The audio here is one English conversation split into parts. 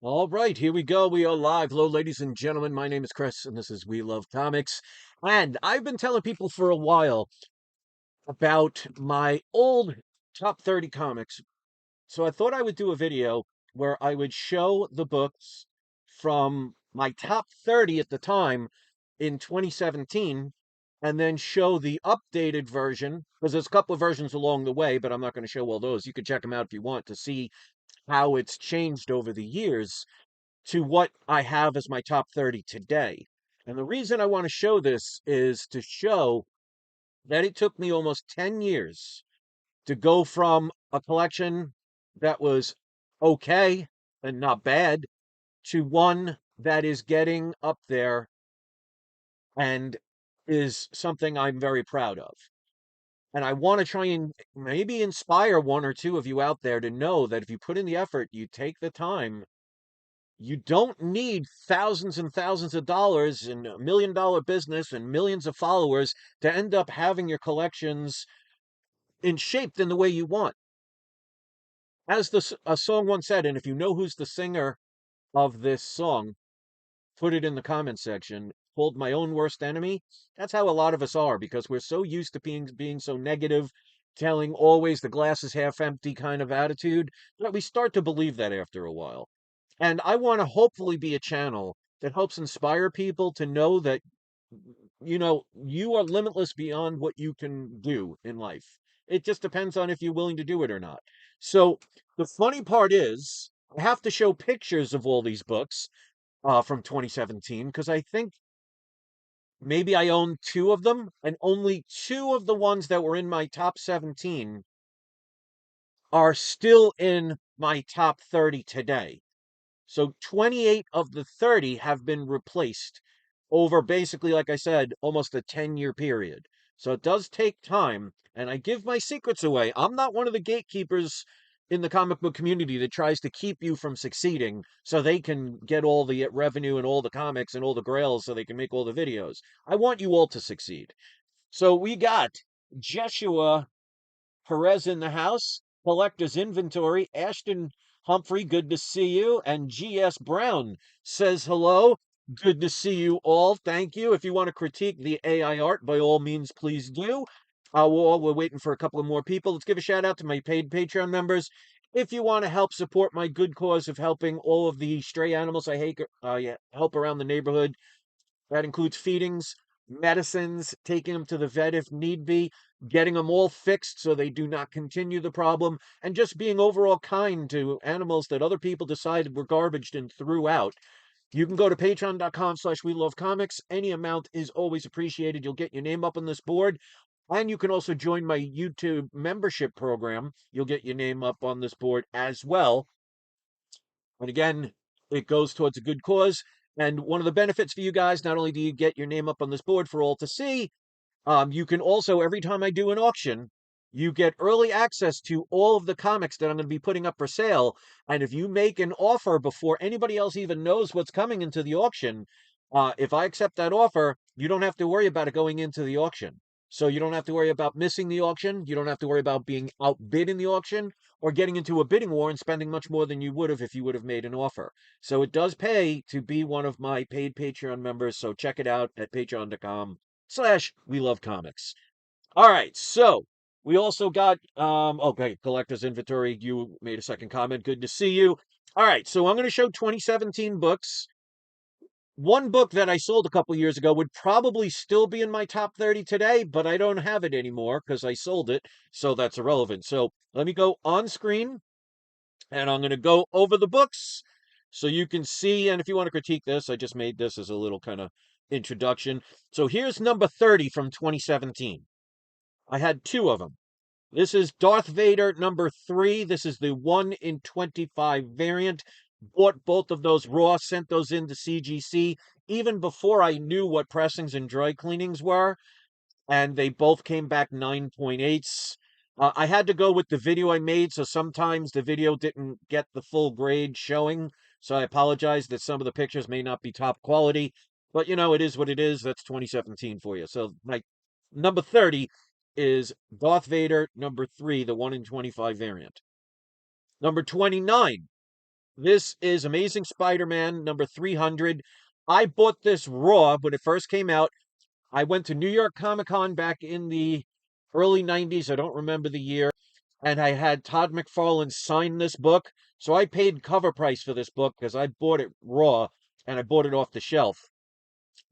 All right, here we go. We are live. Hello, ladies and gentlemen. My name is Chris, and this is We Love Comics. And I've been telling people for a while about my old top 30 comics. So I thought I would do a video where I would show the books from my top 30 at the time in 2017, and then show the updated version, because there's a couple of versions along the way, but I'm not going to show all those. You can check them out if you want to see how it's changed over the years to what I have as my top 30 today. And the reason I want to show this is to show that it took me almost 10 years to go from a collection that was okay and not bad to one that is getting up there and is something I'm very proud of. And I want to try and maybe inspire one or two of you out there to know that if you put in the effort, you take the time. You don't need thousands and thousands of dollars and $1 million business and millions of followers to end up having your collections in shaped in the way you want. As a song once said, and if you know who's the singer of this song, put it in the comment section. Called My Own Worst Enemy. That's how a lot of us are because we're so used to being so negative, telling always the glass is half empty kind of attitude that we start to believe that after a while. And I want to hopefully be a channel that helps inspire people to know that, you are limitless beyond what you can do in life. It just depends on if you're willing to do it or not. So the funny part is, I have to show pictures of all these books from 2017 because I think maybe I own two of them, and only two of the ones that were in my top 17 are still in my top 30 today. So 28 of the 30 have been replaced over basically, like I said, almost a 10-year period. So it does take time, and I give my secrets away. I'm not one of the gatekeepers in the comic book community that tries to keep you from succeeding so they can get all the revenue and all the comics and all the grails so they can make all the videos. I want you all to succeed. So we got Jeshua Perez in the house, collector's inventory, Ashton Humphrey, good to see you, and G.S. Brown says hello. Good to see you all. Thank you. If you want to critique the AI art, by all means, please do. We're waiting for a couple of more people. Let's give a shout out to my paid Patreon members. If you want to help support my good cause of helping all of the stray animals I hate, help around the neighborhood, that includes feedings, medicines, taking them to the vet if need be, getting them all fixed so they do not continue the problem, and just being overall kind to animals that other people decided were garbage and threw out. You can go to patreon.com/we love comics. Any amount is always appreciated. You'll get your name up on this board. And you can also join my YouTube membership program. You'll get your name up on this board as well. And again, it goes towards a good cause. And one of the benefits for you guys, not only do you get your name up on this board for all to see, you can also, every time I do an auction, you get early access to all of the comics that I'm going to be putting up for sale. And if you make an offer before anybody else even knows what's coming into the auction, if I accept that offer, you don't have to worry about it going into the auction. So you don't have to worry about missing the auction. You don't have to worry about being outbid in the auction or getting into a bidding war and spending much more than you would have if you would have made an offer. So it does pay to be one of my paid Patreon members. So check it out at patreon.com/we love comics. All right, so we also got okay, collector's inventory. You made a second comment. Good to see you. All right, so I'm going to show 2017 books. One book that I sold a couple years ago would probably still be in my top 30 today, but I don't have it anymore because I sold it, so that's irrelevant. So let me go on screen and I'm going to go over the books so you can see. And if you want to critique this, I just made this as a little kind of introduction. So here's number 30 from 2017. I had two of them. This is Darth Vader number 3. This is the 1 in 25 variant. Bought both of those raw, sent those into CGC even before I knew what pressings and dry cleanings were, and they both came back 9.8s. I had to go with the video I made, so sometimes the video didn't get the full grade showing. So I apologize that some of the pictures may not be top quality, but it is what it is. That's 2017 for you. So my number 30 is Darth Vader number 3, the 1 in 25 variant. Number 29 This is Amazing Spider-Man number 300. I bought this raw when it first came out. I went to New York Comic Con back in the early 90s. I don't remember the year. And I had Todd McFarlane sign this book. So I paid cover price for this book because I bought it raw and I bought it off the shelf.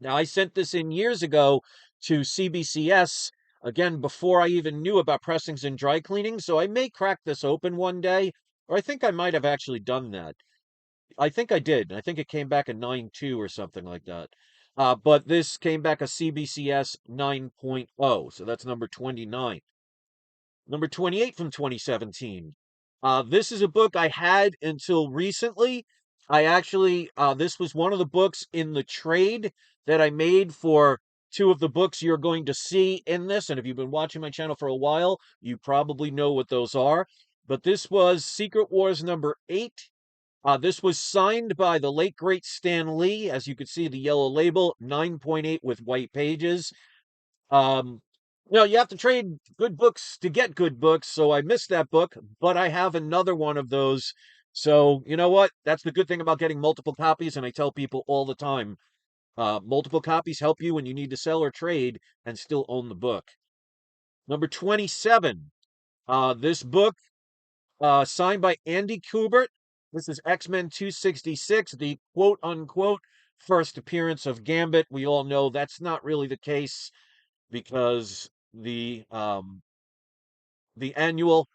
Now, I sent this in years ago to CBCS, again, before I even knew about pressings and dry cleaning. So I may crack this open one day, or I think I might have actually done that. I think I did. I think it came back a 9.2 or something like that. But this came back a CBCS 9.0, so that's number 29. Number 28 from 2017. This is a book I had until recently. This was one of the books in the trade that I made for two of the books you're going to see in this. And if you've been watching my channel for a while, you probably know what those are. But this was Secret Wars number 8. This was signed by the late great Stan Lee. As you can see, the yellow label, 9.8 with white pages. Um, you have to trade good books to get good books, so I missed that book, but I have another one of those. So, you know what? That's the good thing about getting multiple copies, and I tell people all the time, multiple copies help you when you need to sell or trade and still own the book. Number 27. This book signed by Andy Kubert. This is X-Men 266, the quote unquote first appearance of Gambit. We all know that's not really the case because the annual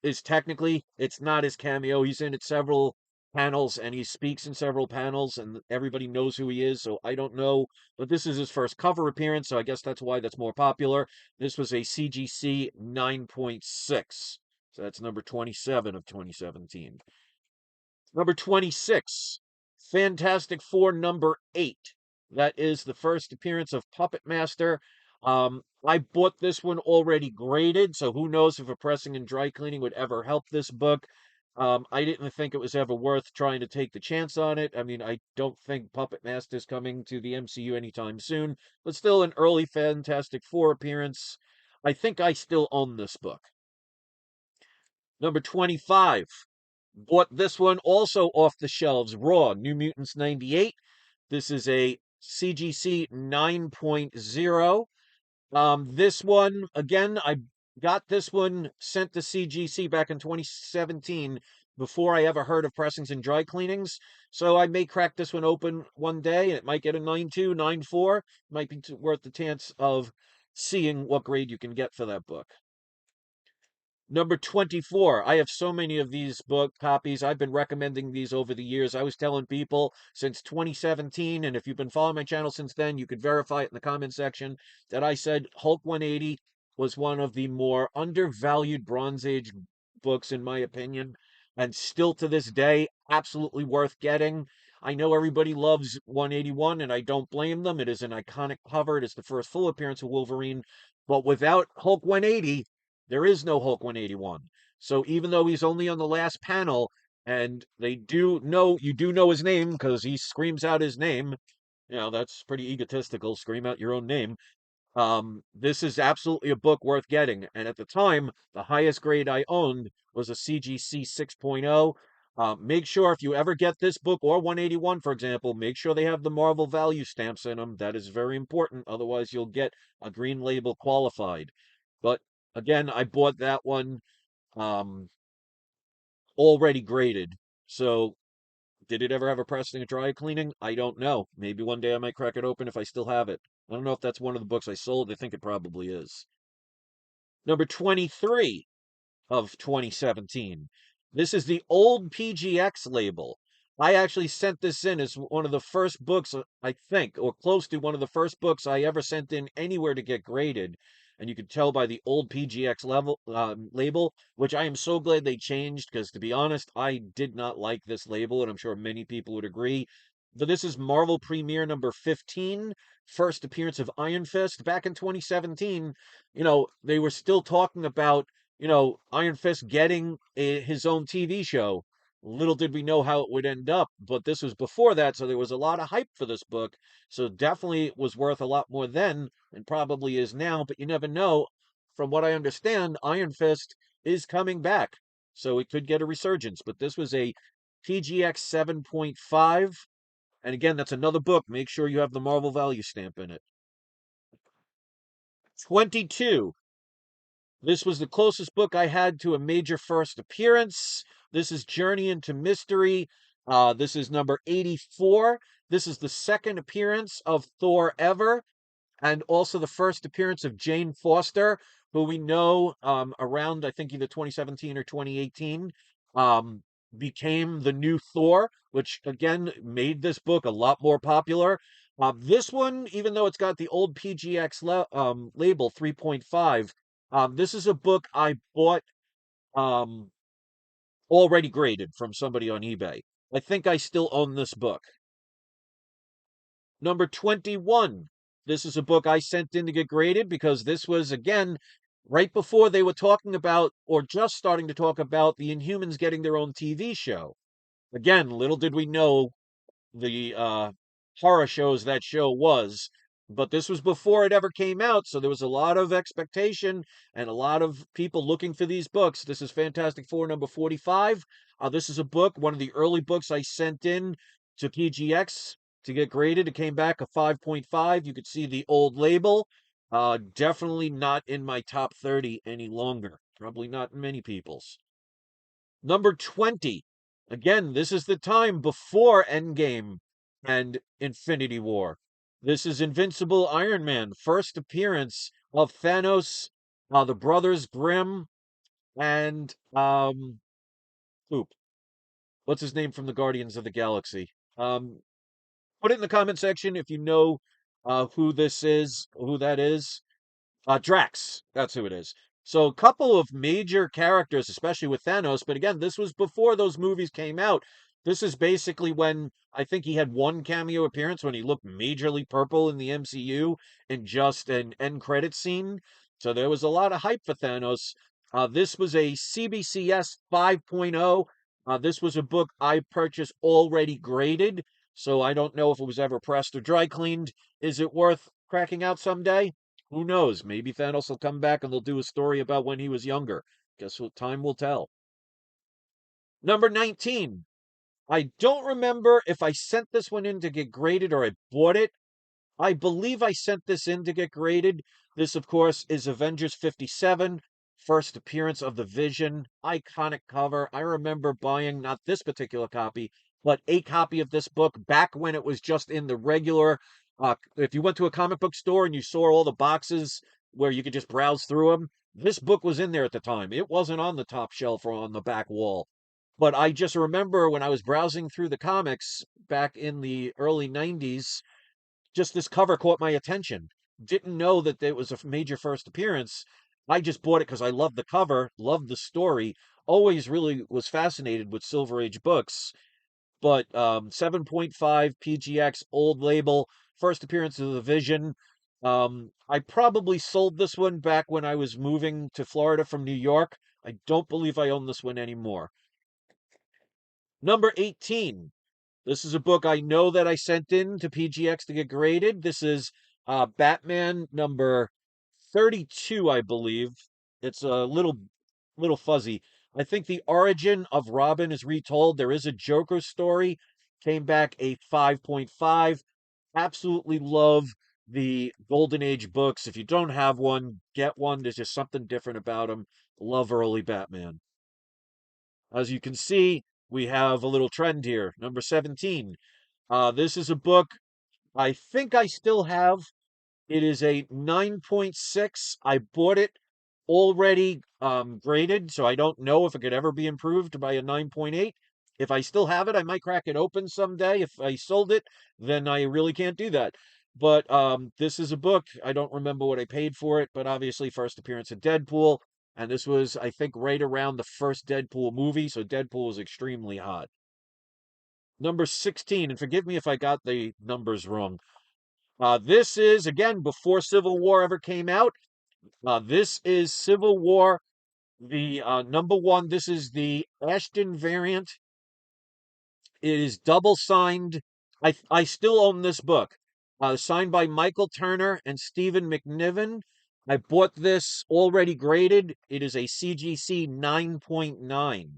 is technically it's not his cameo. He's in it several panels and he speaks in several panels and everybody knows who he is. So I don't know, but this is his first cover appearance, so I guess that's why that's more popular. This was a CGC 9.6. So that's number 27 of 2017. Number 26, Fantastic Four number 8. That is the first appearance of Puppet Master. I bought this one already graded, so who knows if a pressing and dry cleaning would ever help this book. I didn't think it was ever worth trying to take the chance on it. I mean, I don't think Puppet Master is coming to the MCU anytime soon, but still an early Fantastic Four appearance. I think I still own this book. Number 25. Bought this one also off the shelves, raw, New Mutants 98. This is a CGC 9.0. This one, again, I got this one sent to CGC back in 2017 before I ever heard of pressings and dry cleanings. So I may crack this one open one day and it might get a 9.2, 9.4. Might be worth the chance of seeing what grade you can get for that book. Number 24. I have so many of these book copies. I've been recommending these over the years. I was telling people since 2017, and if you've been following my channel since then, you could verify it in the comment section that I said Hulk 180 was one of the more undervalued Bronze Age books, in my opinion, and still to this day, absolutely worth getting. I know everybody loves 181, and I don't blame them. It is an iconic cover. It is the first full appearance of Wolverine. But without Hulk 180, there is no Hulk 181. So even though he's only on the last panel, and you do know his name because he screams out his name. That's pretty egotistical. Scream out your own name. This is absolutely a book worth getting. And at the time, the highest grade I owned was a CGC 6.0. Make sure if you ever get this book or 181, for example, make sure they have the Marvel value stamps in them. That is very important. Otherwise, you'll get a green label qualified. But again, I bought that one um, already graded. So did it ever have a pressing and dry cleaning? I don't know. Maybe one day I might crack it open if I still have it. I don't know if that's one of the books I sold. I think it probably is. Number 23 of 2017. This is the old PGX label. I actually sent this in as one of the first books, I think, or close to one of the first books I ever sent in anywhere to get graded. And you could tell by the old PGX label, which I am so glad they changed because, to be honest, I did not like this label, and I'm sure many people would agree. But this is Marvel Premiere number 15, first appearance of Iron Fist back in 2017. They were still talking about Iron Fist getting his own TV show. Little did we know how it would end up, but this was before that, so there was a lot of hype for this book. So definitely it was worth a lot more then and probably is now, but you never know. From what I understand, Iron Fist is coming back, so it could get a resurgence. But this was a PGX 7.5. And again, that's another book. Make sure you have the Marvel value stamp in it. 22. This was the closest book I had to a major first appearance. This is Journey into Mystery. This is number 84. This is the second appearance of Thor ever, and also the first appearance of Jane Foster, who we know around, I think, either 2017 or 2018, um, became the new Thor, which again made this book a lot more popular. This one, even though it's got the old PGX label 3.5, this is a book I bought um, already graded from somebody on eBay. I think I still own this book. Number 21. This is a book I sent in to get graded because this was, again, right before they were talking about, or just starting to talk about, the Inhumans getting their own TV show. Again, little did we know the horror shows that show was. But this was before it ever came out, so there was a lot of expectation and a lot of people looking for these books. This is Fantastic Four number 45. This is a book, one of the early books I sent in to PGX to get graded. It came back a 5.5. You could see the old label. Definitely not in my top 30 any longer. Probably not in many people's. Number 20. Again, this is the time before Endgame and Infinity War. This is Invincible Iron Man, first appearance of Thanos, the Brothers Grimm, and oop, what's his name from the Guardians of the Galaxy? Put it in the comment section if you know who this is, who that is. Drax, that's who it is. So a couple of major characters, especially with Thanos, but again, this was before those movies came out. This is basically when I think he had one cameo appearance when he looked majorly purple in the MCU in just an end credit scene. So there was a lot of hype for Thanos. This was a CBCS 5.0. This was a book I purchased already graded, so I don't know if it was ever pressed or dry cleaned. Is it worth cracking out someday? Who knows? Maybe Thanos will come back and they'll do a story about when he was younger. Guess what? Time will tell. Number 19. I don't remember if I sent this one in to get graded or I bought it. I believe I sent this in to get graded. This, of course, is Avengers 57, first appearance of the Vision, iconic cover. I remember buying not this particular copy, but a copy of this book back when it was just in the regular. If you went to a comic book store and you saw all the boxes where you could just browse through them, this book was in there at the time. It wasn't on the top shelf or on the back wall. But I just remember when I was browsing through the comics back in the early 90s, just this cover caught my attention. Didn't know that it was a major first appearance. I just bought it because I loved the cover, loved the story. Always really was fascinated with Silver Age books. But 7.5 PGX, old label, first appearance of the Vision. I probably sold this one back when I was moving to Florida from New York. I don't believe I own this one anymore. Number 18. This is a book I know that I sent in to PGX to get graded. This is Batman number 32, I believe. It's a little fuzzy. I think the origin of Robin is retold. There is a Joker story. Came back a 5.5. Absolutely love the Golden Age books. If you don't have one, get one. There's just something different about them. Love early Batman. As you can see, we have a little trend here. Number 17. This is a book I think I still have. It is a 9.6. I bought it already graded, so I don't know if it could ever be improved by a 9.8. If I still have it, I might crack it open someday. If I sold it, then I really can't do that. But this is a book. I don't remember what I paid for it, but obviously first appearance of Deadpool. And this was, I think, right around the first Deadpool movie, so Deadpool was extremely hot. Number 16, and forgive me if I got the numbers wrong. This is, again, before Civil War ever came out. This is Civil War, the number one. This is the Ashton variant. It is double signed. I still own this book. Signed by Michael Turner and Stephen McNiven. I bought this already graded. It is a CGC 9.9.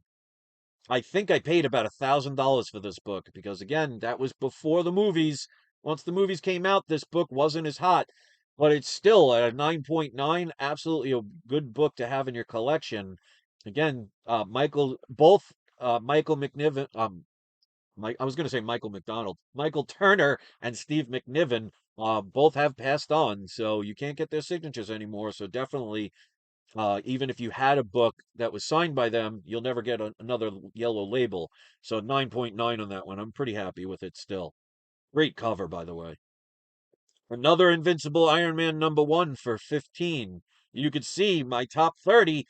I think I paid about $1,000 for this book because, again, that was before the movies. Once the movies came out, this book wasn't as hot, but it's still at a 9.9. Absolutely a good book to have in your collection. Again, Michael McNiven, I was going to say Michael McDonald, Michael Turner and Steve McNiven, both have passed on, so you can't get their signatures anymore. So definitely, even if you had a book that was signed by them, you'll never get another yellow label. So 9.9 on that one. I'm pretty happy with it still. Great cover, by the way. Another Invincible Iron Man #1 for 15. You could see my top 30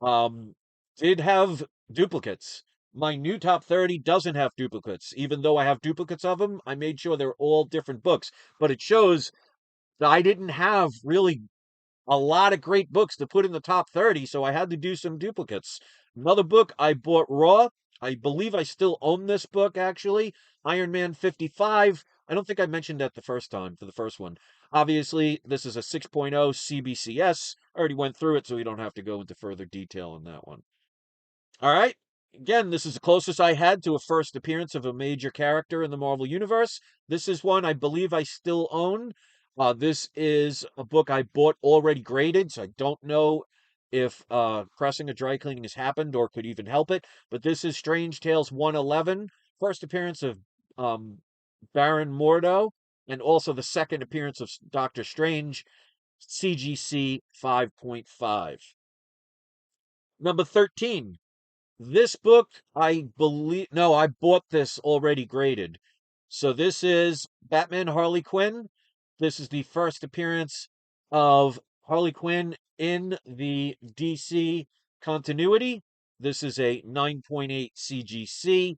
um, did have duplicates. My new top 30 doesn't have duplicates. Even though I have duplicates of them, I made sure they're all different books. But it shows that I didn't have really a lot of great books to put in the top 30, so I had to do some duplicates. Another book I bought raw. I believe I still own this book, actually. Iron Man 55. I don't think I mentioned that the first time for the first one. Obviously, this is a 6.0 CBCS. I already went through it, so we don't have to go into further detail on that one. All right. Again, this is the closest I had to a first appearance of a major character in the Marvel Universe. This is one I believe I still own. This is a book I bought already graded, so I don't know if pressing a dry cleaning has happened or could even help it. But this is Strange Tales 111, first appearance of um, Baron Mordo, and also the second appearance of Doctor Strange, CGC 5.5. Number 13, this book, I believe, no, I bought this already graded. So this is Batman Harley Quinn. This is the first appearance of Harley Quinn in the DC continuity. This is a 9.8 CGC.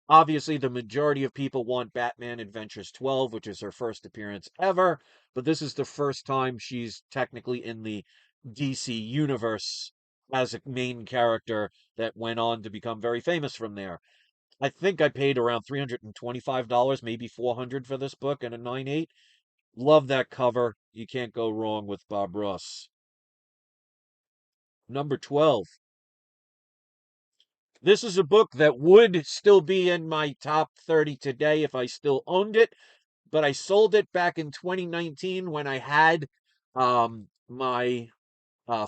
Obviously, the majority of people want Batman Adventures 12, which is her first appearance ever, but this is the first time she's technically in the DC universe as a main character that went on to become very famous from there. I think I paid around $325, maybe 400 for this book and a 9.8. Love that cover. You can't go wrong with Bob Ross. Number 12. This is a book that would still be in my top 30 today if I still owned it, but I sold it back in 2019 when I had my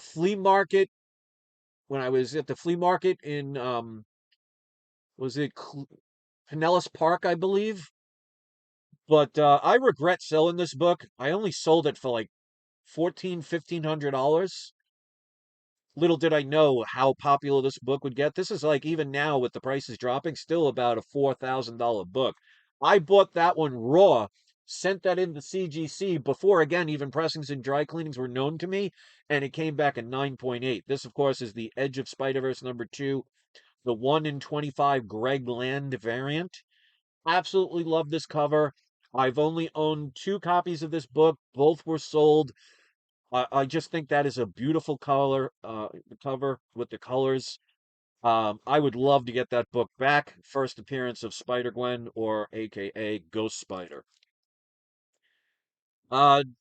flea market, when I was at the flea market in, was it Pinellas Park, I believe? But I regret selling this book. I only sold it for like 1,500 $1,500. Little did I know how popular this book would get. This is like, even now with the prices dropping, still about a $4,000 book. I bought that one raw, sent that into CGC before, again, even pressings and dry cleanings were known to me, and it came back at 9.8. This, of course, is the Edge of Spider-Verse #2, the 1 in 25 Greg Land variant. Absolutely love this cover. I've only owned two copies of this book. Both were sold. I just think that is a beautiful color, cover with the colors. I would love to get that book back. First appearance of Spider-Gwen, or AKA Ghost Spider.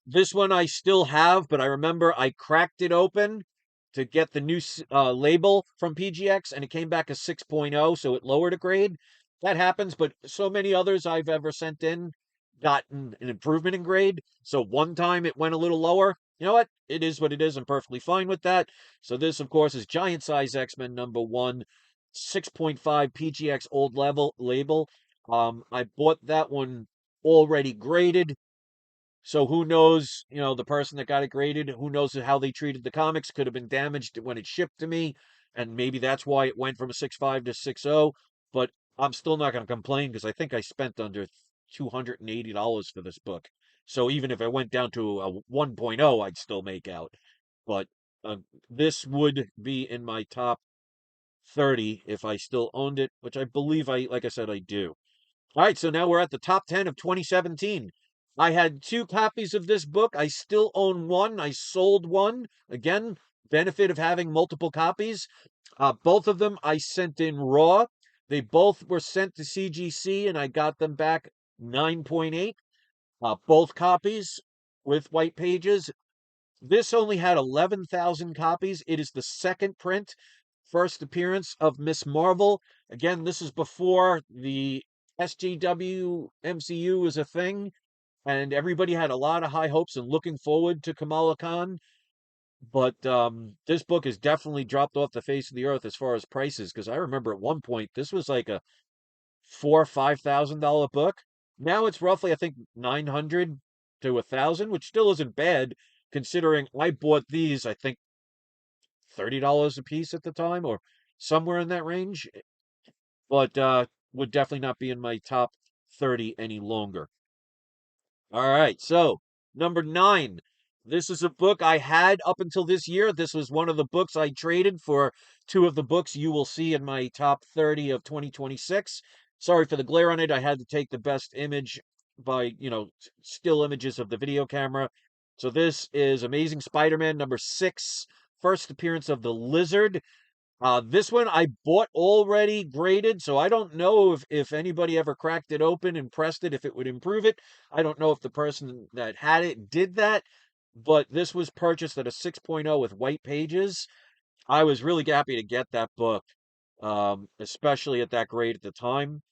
This one I still have, but I remember I cracked it open to get the new label from PGX, and it came back as 6.0, so it lowered a grade. That happens, but so many others I've ever sent in gotten an improvement in grade. So one time it went a little lower. You know what? It is what it is. I'm perfectly fine with that. So this, of course, is Giant Size X-Men #1, 6.5 PGX old level label. I bought that one already graded. So who knows, the person that got it graded, who knows how they treated the comics, could have been damaged when it shipped to me, and maybe that's why it went from a 6.5 to 6.0, but I'm still not going to complain because I think I spent under $280 for this book. So even if I went down to a 1.0, I'd still make out. But uh, this would be in my top 30 if I still owned it, which I believe like I said, I do. All right, so now we're at the top 10 of 2017. I had two copies of this book. I still own one. I sold one. Again, benefit of having multiple copies. Both of them I sent in raw. They both were sent to CGC, and I got them back 9.8. Both copies with white pages. This only had 11,000 copies. It is the second print, first appearance of Miss Marvel, Again, this is before the SJW MCU was a thing, and everybody had a lot of high hopes and looking forward to Kamala Khan. But this book has definitely dropped off the face of the earth as far as prices, because I remember at one point this was like a $4,000 or $5,000 book. Now it's roughly, I think, 900 to 1,000, which still isn't bad considering I bought these, I think, $30 a piece at the time or somewhere in that range, but would definitely not be in my top 30 any longer. All right, so number 9. This is a book I had up until this year. This was one of the books I traded for two of the books you will see in my top 30 of 2026. Sorry for the glare on it. I had to take the best image by, still images of the video camera. So this is Amazing Spider-Man number 6, first appearance of the Lizard. This one I bought already graded, so I don't know if anybody ever cracked it open and pressed it, if it would improve it. I don't know if the person that had it did that, but this was purchased at a 6.0 with white pages. I was really happy to get that book, especially at that grade at the time.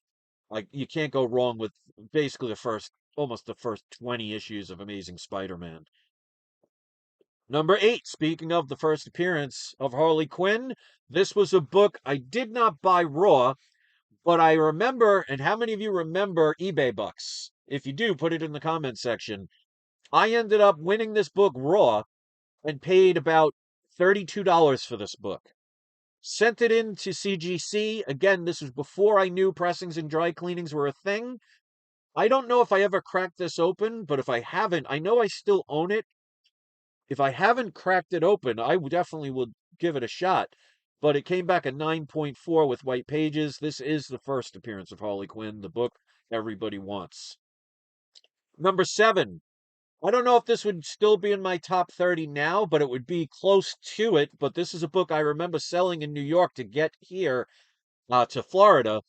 Like, you can't go wrong with basically almost the first 20 issues of Amazing Spider-Man. Number 8, speaking of the first appearance of Harley Quinn, this was a book I did not buy raw, but I remember, and how many of you remember eBay bucks? If you do, put it in the comment section. I ended up winning this book raw and paid about $32 for this book. Sent it in to CGC. Again, this was before I knew pressings and dry cleanings were a thing. I don't know if I ever cracked this open, but if I haven't, I know I still own it. If I haven't cracked it open, I definitely would give it a shot. But it came back a 9.4 with white pages. This is the first appearance of Harley Quinn, the book everybody wants. Number 7. I don't know if this would still be in my top 30 now, but it would be close to it. But this is a book I remember selling in New York to get here to Florida.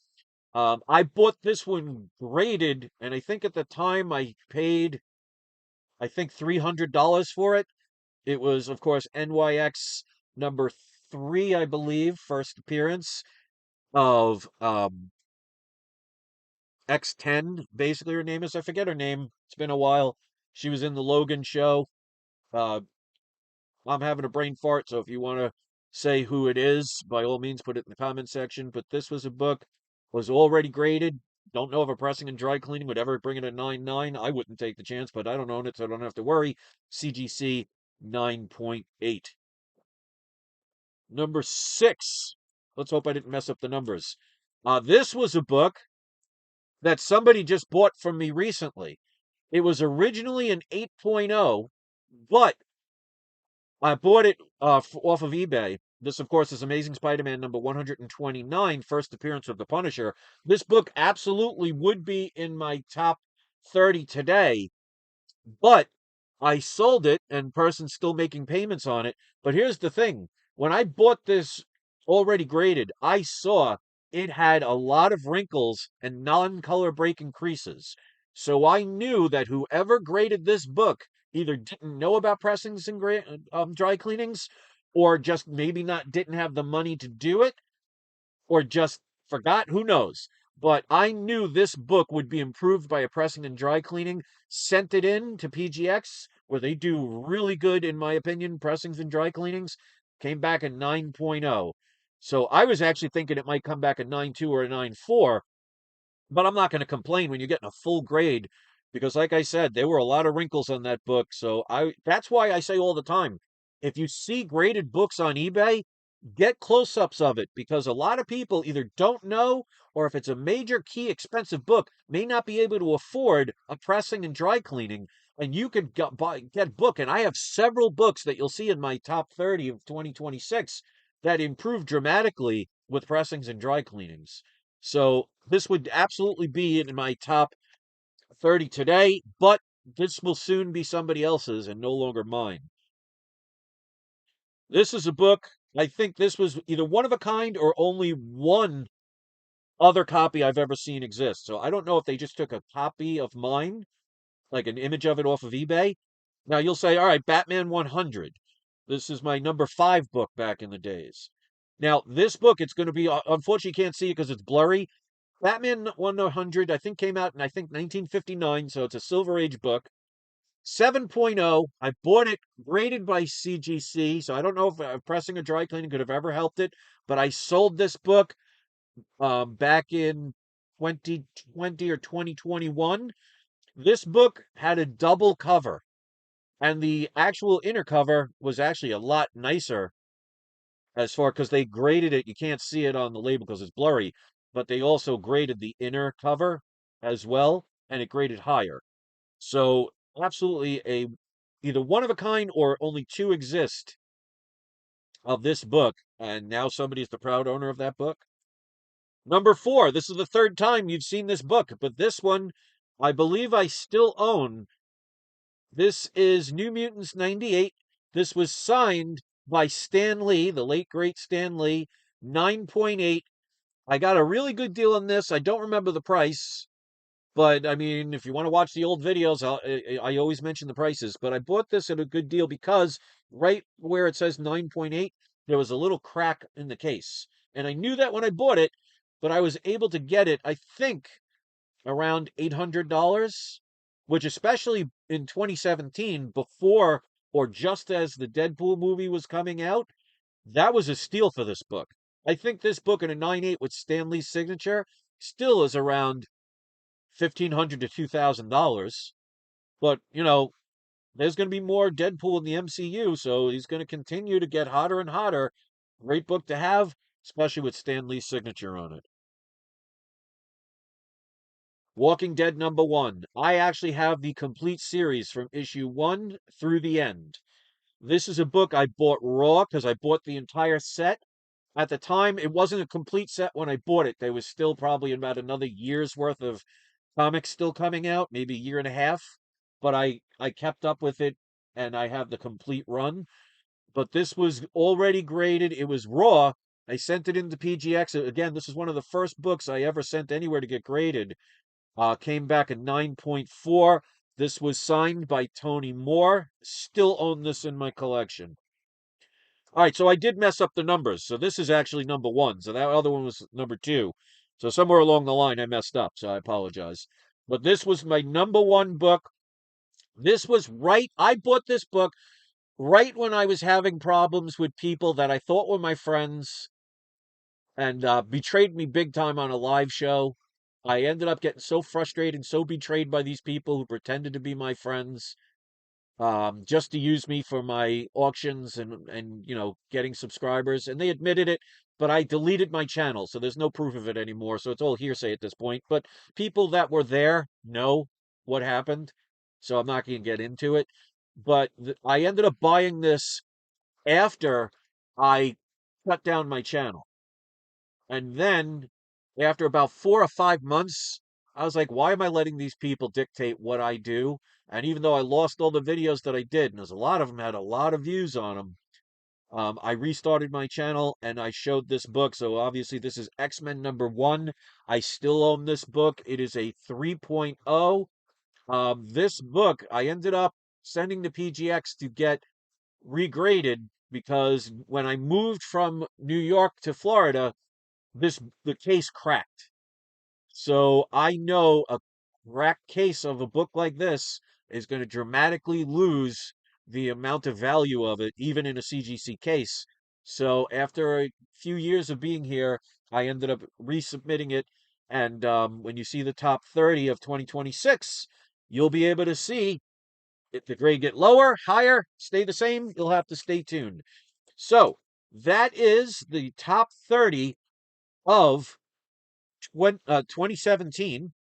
I bought this one graded, and I think at the time I paid, I think, $300 for it. It was, of course, NYX number 3, I believe, first appearance of X10. Basically, her name is, I forget her name. It's been a while. She was in the Logan show. Uh, I'm having a brain fart, so if you want to say who it is, by all means, put it in the comment section. But this was a book, was already graded. Don't know if a pressing and dry cleaning would ever bring it a 9.9. I wouldn't take the chance, but I don't own it, so I don't have to worry. CGC 9.8. Number 6. Let's hope I didn't mess up the numbers. This was a book that somebody just bought from me recently. It was originally an 8.0, but I bought it off of eBay. This, of course, is Amazing Spider-Man number 129, first appearance of the Punisher. This book absolutely would be in my top 30 today, but I sold it and person's still making payments on it. But here's the thing. When I bought this already graded, I saw it had a lot of wrinkles and non-color breaking creases. So I knew that whoever graded this book either didn't know about pressings and dry cleanings, or just maybe not didn't have the money to do it, or just forgot, who knows? But I knew this book would be improved by a pressing and dry cleaning, sent it in to PGX, where they do really good, in my opinion, pressings and dry cleanings, came back at 9.0. So I was actually thinking it might come back at 9.2 or a 9.4, but I'm not going to complain when you're getting a full grade because, like I said, there were a lot of wrinkles on that book. So that's why I say all the time, if you see graded books on eBay, get close-ups of it because a lot of people either don't know, or if it's a major key expensive book, may not be able to afford a pressing and dry cleaning. And you could get book. And I have several books that you'll see in my top 30 of 2026 that improve dramatically with pressings and dry cleanings. So this would absolutely be in my top 30 today, but this will soon be somebody else's and no longer mine. This is a book, I think this was either one of a kind or only one other copy I've ever seen exist. So I don't know if they just took a copy of mine, like an image of it off of eBay. Now you'll say, all right, Batman 100. This is my number 5 book back in the days. Now, this book, it's going to be, unfortunately, you can't see it because it's blurry. Batman 100, I think, came out in, I think, 1959, so it's a Silver Age book. 7.0. I bought it graded by CGC, so I don't know if pressing or dry cleaning could have ever helped it, but I sold this book back in 2020 or 2021. This book had a double cover, and the actual inner cover was actually a lot nicer as far because they graded it. You can't see it on the label because it's blurry, but they also graded the inner cover as well, and it graded higher. So absolutely a either one of a kind or only two exist of this book, and now somebody is the proud owner of that book. Number four, this is the third time you've seen this book, but this one I believe I still own. This is New Mutants 98. This was signed by Stan Lee, the late great Stan Lee, 9.8. I got a really good deal on this. I don't remember the price. But I mean, if you want to watch the old videos, I always mention the prices. But I bought this at a good deal because right where it says 9.8, there was a little crack in the case. And I knew that when I bought it, but I was able to get it, I think, around $800, which especially in 2017, before or just as the Deadpool movie was coming out, that was a steal for this book. I think this book in a 9.8 with Stan Lee's signature still is around $1,500 to $2,000. But, there's going to be more Deadpool in the MCU, so he's going to continue to get hotter and hotter. Great book to have, especially with Stan Lee's signature on it. Walking Dead #1. I actually have the complete series from issue 1 through the end. This is a book I bought raw because I bought the entire set. At the time, it wasn't a complete set when I bought it. There was still probably about another year's worth of comics still coming out, maybe a year and a half. But I kept up with it and I have the complete run. But this was already graded. It was raw. I sent it into PGX. Again, this is one of the first books I ever sent anywhere to get graded. Came back at 9.4. This was signed by Tony Moore. Still own this in my collection. All right, so I did mess up the numbers. So this is actually #1. So that other one was #2. So somewhere along the line I messed up. So I apologize. But this was my #1 book. This was right. I bought this book right when I was having problems with people that I thought were my friends and betrayed me big time on a live show. I ended up getting so frustrated and so betrayed by these people who pretended to be my friends, just to use me for my auctions and getting subscribers. And they admitted it, but I deleted my channel, so there's no proof of it anymore. So it's all hearsay at this point. But people that were there know what happened, so I'm not going to get into it. But I ended up buying this after I cut down my channel. And then after about 4 or 5 months, I was like, why am I letting these people dictate what I do? And even though I lost all the videos that I did, and there's a lot of them had a lot of views on them, I restarted my channel and I showed this book. So obviously this is X-Men #1. I still own this book. It is a 3.0. This book I ended up sending to PGX to get regraded because when I moved from New York to Florida, the case cracked. So I know a cracked case of a book like this is going to dramatically lose the amount of value of it, even in a CGC case. So after a few years of being here, I ended up resubmitting it. And when you see the top 30 of 2026, you'll be able to see if the grade get lower, higher, stay the same. You'll have to stay tuned. So that is the top 30 of 2017.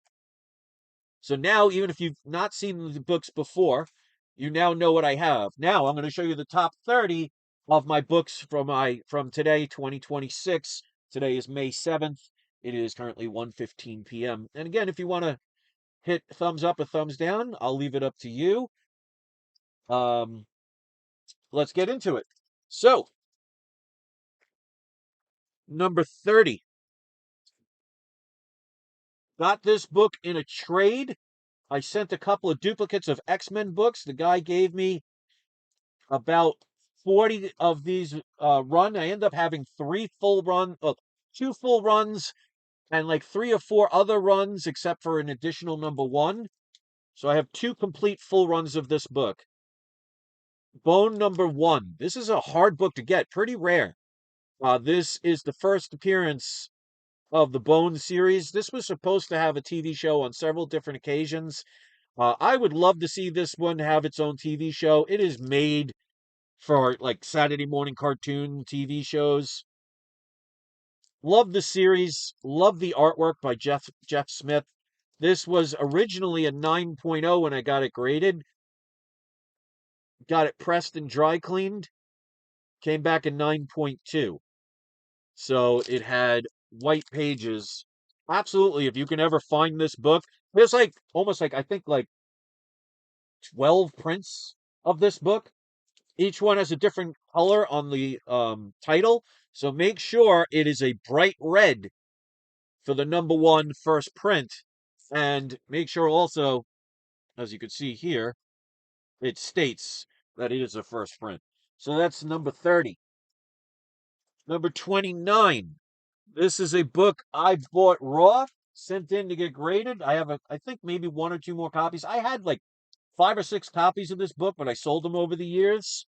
So now, even if you've not seen the books before, you now know what I have. Now I'm going to show you the top 30 of my books from today, 2026. Today is May 7th. It is currently 1:15 p.m. And again, if you want to hit thumbs up or thumbs down, I'll leave it up to you. Um, let's get into it. So, number 30. Got this book in a trade. I sent a couple of duplicates of X-Men books. The guy gave me about 40 of these run. I end up having two full runs and like three or four other runs, except for an additional number one. So I have two complete full runs of this book. Bone number one. This is a hard book to get, pretty rare. This is the first appearance of the Bone series. This was supposed to have a TV show on several different occasions. I would love to see this one have its own TV show. It is made for like Saturday morning cartoon TV shows. Love the series. Love the artwork by Jeff Smith. This was originally a 9.0 when I got it graded. Got it pressed and dry cleaned. Came back a 9.2. So it had white pages. Absolutely, if you can ever find this book, there's like almost like I think like 12 prints of this book. Each one has a different color on the title. So make sure it is a bright red for the number one first print. And make sure also, as you can see here, it states that it is a first print. So that's number 30. Number 29. This is a book I bought raw, sent in to get graded. I think maybe one or two more copies. I had like 5 or 6 copies of this book, but I sold them over the years.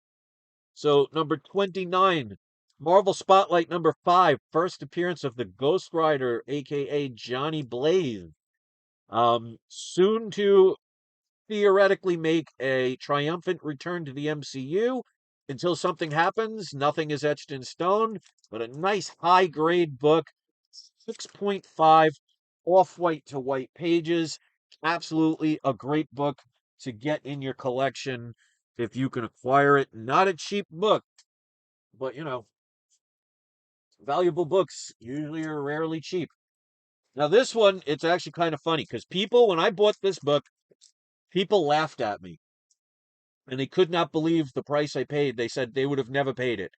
So number 29, Marvel Spotlight number 5, first appearance of the Ghost Rider, aka Johnny Blaze. Soon to theoretically make a triumphant return to the MCU. Until something happens, nothing is etched in stone, but a nice high grade book, 6.5 off white to white pages. Absolutely a great book to get in your collection if you can acquire it. Not a cheap book, but valuable books usually are rarely cheap. Now, this one, it's actually kind of funny because when I bought this book, people laughed at me and they could not believe the price I paid. They said they would have never paid it.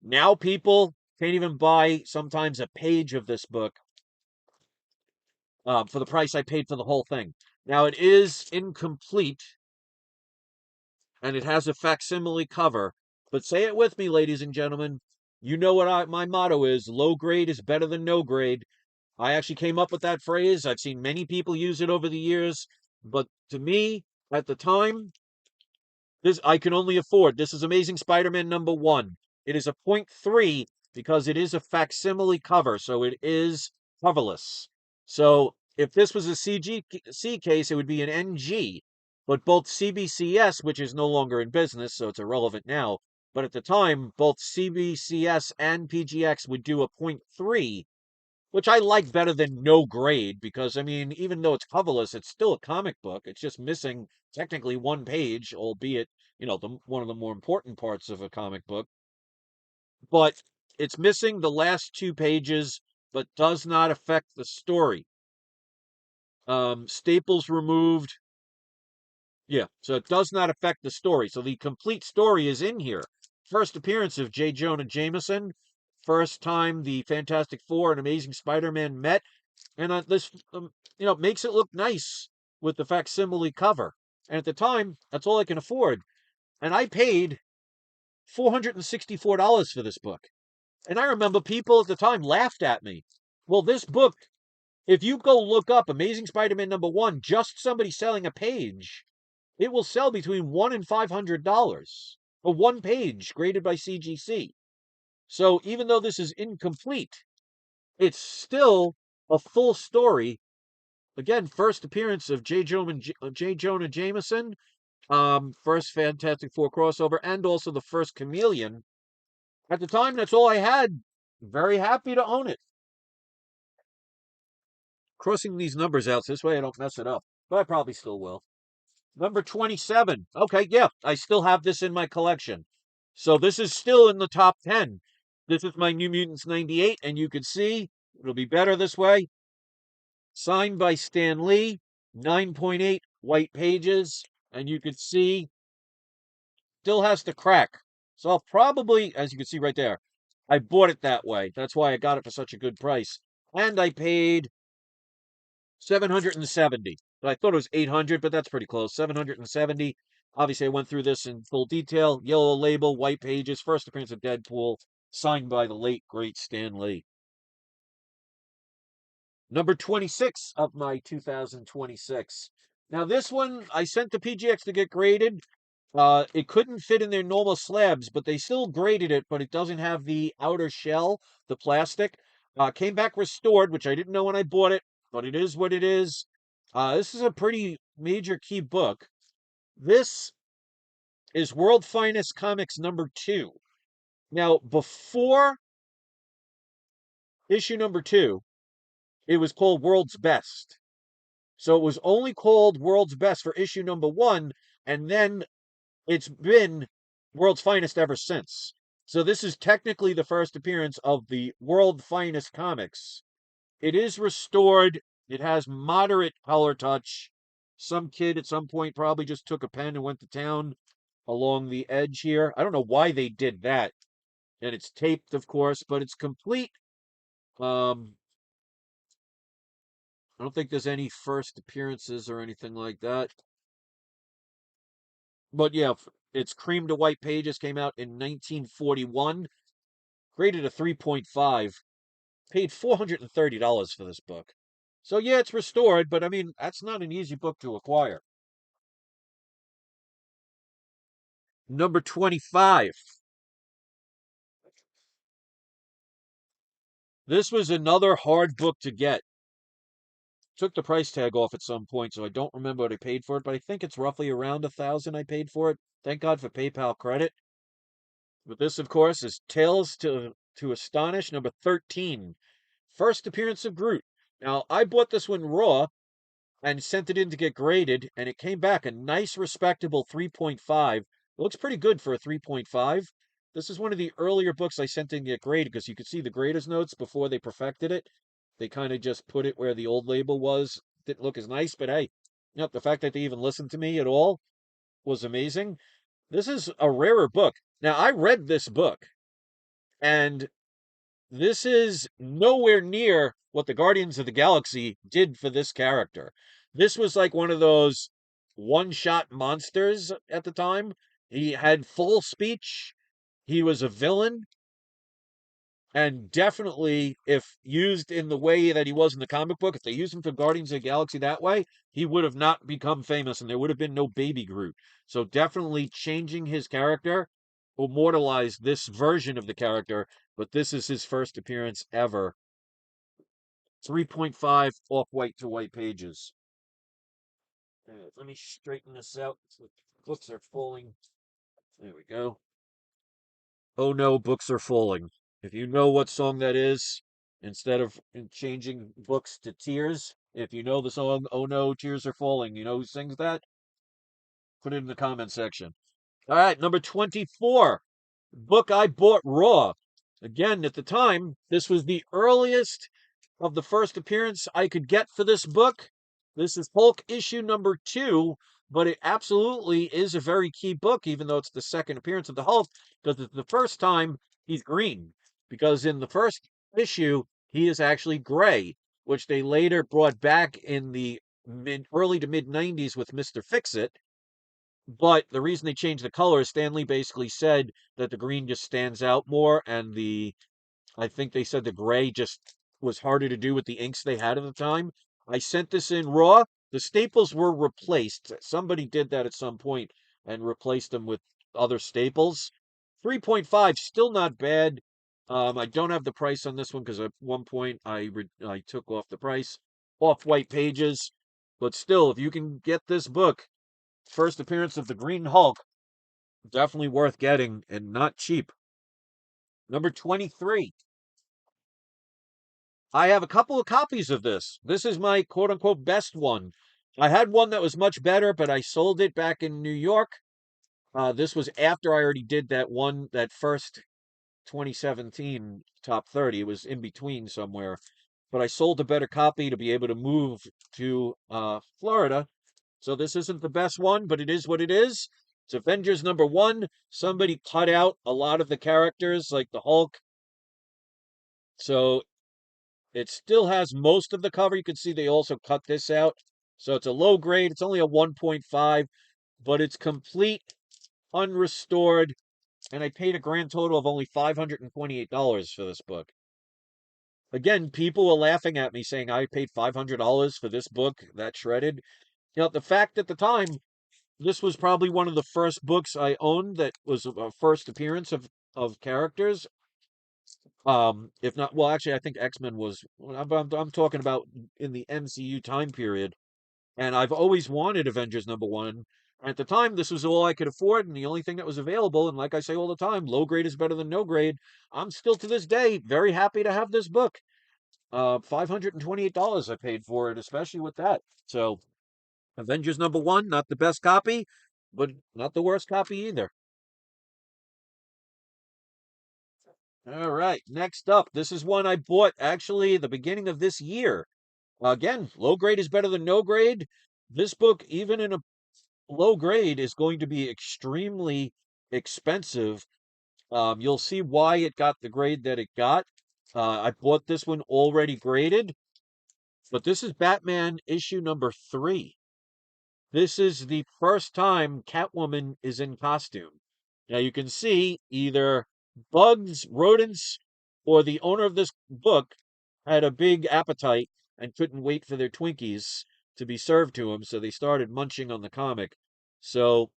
Now, people can't even buy sometimes a page of this book for the price I paid for the whole thing. Now, it is incomplete and it has a facsimile cover, but say it with me, ladies and gentlemen. You know what my motto is: low grade is better than no grade. I actually came up with that phrase. I've seen many people use it over the years, but to me, at the time, this I can only afford. This is Amazing Spider-Man number 1. It is a .3 because it is a facsimile cover, so it is coverless. So if this was a CGC case, it would be an NG. But both CBCS, which is no longer in business, so it's irrelevant now, but at the time, both CBCS and PGX would do a .3, which I like better than no grade because, I mean, even though it's coverless, it's still a comic book. It's just missing technically one page, albeit, one of the more important parts of a comic book. But it's missing the last 2 pages, but does not affect the story. Staples removed. Yeah, so it does not affect the story. So the complete story is in here. First appearance of J. Jonah Jameson. First time the Fantastic Four and Amazing Spider-Man met. And this, makes it look nice with the facsimile cover. And at the time, that's all I can afford. And I paid $464 for this book. And I remember people at the time laughed at me. Well, this book, if you go look up Amazing Spider-Man number 1, just somebody selling a page, it will sell between $100 and $500 for one page graded by CGC. So even though this is incomplete, it's still a full story. Again, first appearance of J. Jonah Jameson, first Fantastic Four crossover, and also the first Chameleon. At the time, that's all I had. Very happy to own it. Crossing these numbers out this way I don't mess it up, but I probably still will. Number 27. Okay, yeah, I still have this in my collection. So this is still in the top 10. This is my New Mutants 98, and you can see it'll be better this way. Signed by Stan Lee, 9.8 white pages, and you can see still has to crack. So I'll probably, as you can see right there, I bought it that way. That's why I got it for such a good price. And I paid 770. I thought it was 800, but that's pretty close. 770. Obviously, I went through this in full detail. Yellow label, white pages, first appearance of Deadpool, signed by the late, great Stan Lee. Number 26 of my 2026. Now, this one I sent to PGX to get graded. It couldn't fit in their normal slabs, but they still graded it, but it doesn't have the outer shell, the plastic. Came back restored, which I didn't know when I bought it, but it is what it is. This is a pretty major key book. This is World Finest Comics number 2. Now, before issue number 2, it was called World's Best. So it was only called World's Best for issue number 1, and then it's been World's Finest ever since. So this is technically the first appearance of the World Finest Comics. It is restored. It has moderate color touch. Some kid at some point probably just took a pen and went to town along the edge here. I don't know why they did that. And it's taped, of course, but it's complete. I don't think there's any first appearances or anything like that. But yeah, it's cream to white pages, came out in 1941, graded a 3.5, paid $430 for this book. So yeah, it's restored, but I mean, that's not an easy book to acquire. Number 25. This was another hard book to get. Took the price tag off at some point, so I don't remember what I paid for it, but I think it's roughly around 1,000 I paid for it. Thank God for PayPal credit. But this, of course, is Tales to Astonish, number 13. First appearance of Groot. Now, I bought this one raw and sent it in to get graded, and it came back a nice, respectable 3.5. It looks pretty good for a 3.5. This is one of the earlier books I sent in to get graded because you could see the grader's notes before they perfected it. They kind of just put it where the old label was. Didn't look as nice, but hey, the fact that they even listened to me at all was amazing. This is a rarer book. Now, I read this book, and this is nowhere near what the Guardians of the Galaxy did for this character. This was like one of those one-shot monsters at the time. He had full speech. He was a villain. And definitely, if used in the way that he was in the comic book, if they used him for Guardians of the Galaxy that way, he would have not become famous and there would have been no Baby Groot. So definitely changing his character immortalized this version of the character, but this is his first appearance ever. 3.5 off white to white pages. Let me straighten this out. The books are falling. There we go. Oh no, books are falling. If you know what song that is, instead of changing books to tears, if you know the song Oh no, tears are falling, you know who sings that? Put it in the comment section. All right, number 24. Book I bought raw. Again, at the time, this was the earliest of the first appearance I could get for this book. This is Hulk issue number 2, but it absolutely is a very key book, even though it's the second appearance of the Hulk, because it's the first time he's green. Because in the first issue, he is actually gray, which they later brought back in the early to mid 90s with Mr. Fix-It. But the reason they changed the color, Stanley basically said that the green just stands out more, and I think they said the gray just was harder to do with the inks they had at the time. I sent this in raw. The staples were replaced. Somebody did that at some point and replaced them with other staples. 3.5, still not bad. I don't have the price on this one because at one point I took off the price off white pages. But still, if you can get this book, first appearance of the Green Hulk, definitely worth getting and not cheap. Number 23. I have a couple of copies of this. This is my quote unquote best one. I had one that was much better, but I sold it back in New York. This was after I already did that first 2017 top 30. It was in between somewhere. But I sold a better copy to be able to move to Florida. So this isn't the best one, but it is what it is. It's Avengers number 1. Somebody cut out a lot of the characters, like the Hulk. So it still has most of the cover. You can see they also cut this out. So it's a low grade. It's only a 1.5. but it's complete, unrestored, and I paid a grand total of only $528 for this book. Again, people were laughing at me saying I paid $500 for this book that shredded. The fact at the time, this was probably one of the first books I owned that was a first appearance of characters. If not, well, actually, I think X-Men was. I'm talking about in the MCU time period, and I've always wanted Avengers #1. At the time, this was all I could afford, and the only thing that was available. And like I say all the time, low grade is better than no grade. I'm still to this day very happy to have this book. $528 I paid for it, especially with that. So, Avengers #1, not the best copy, but not the worst copy either. All right, next up, this is one I bought actually the beginning of this year. Again, low grade is better than no grade. This book, even in a low grade, is going to be extremely expensive. You'll see why it got the grade that it got. I bought this one already graded, but this is Batman issue #3. This is the first time Catwoman is in costume. Now you can see either bugs, rodents, or the owner of this book had a big appetite and couldn't wait for their Twinkies to be served to them, so they started munching on the comic. So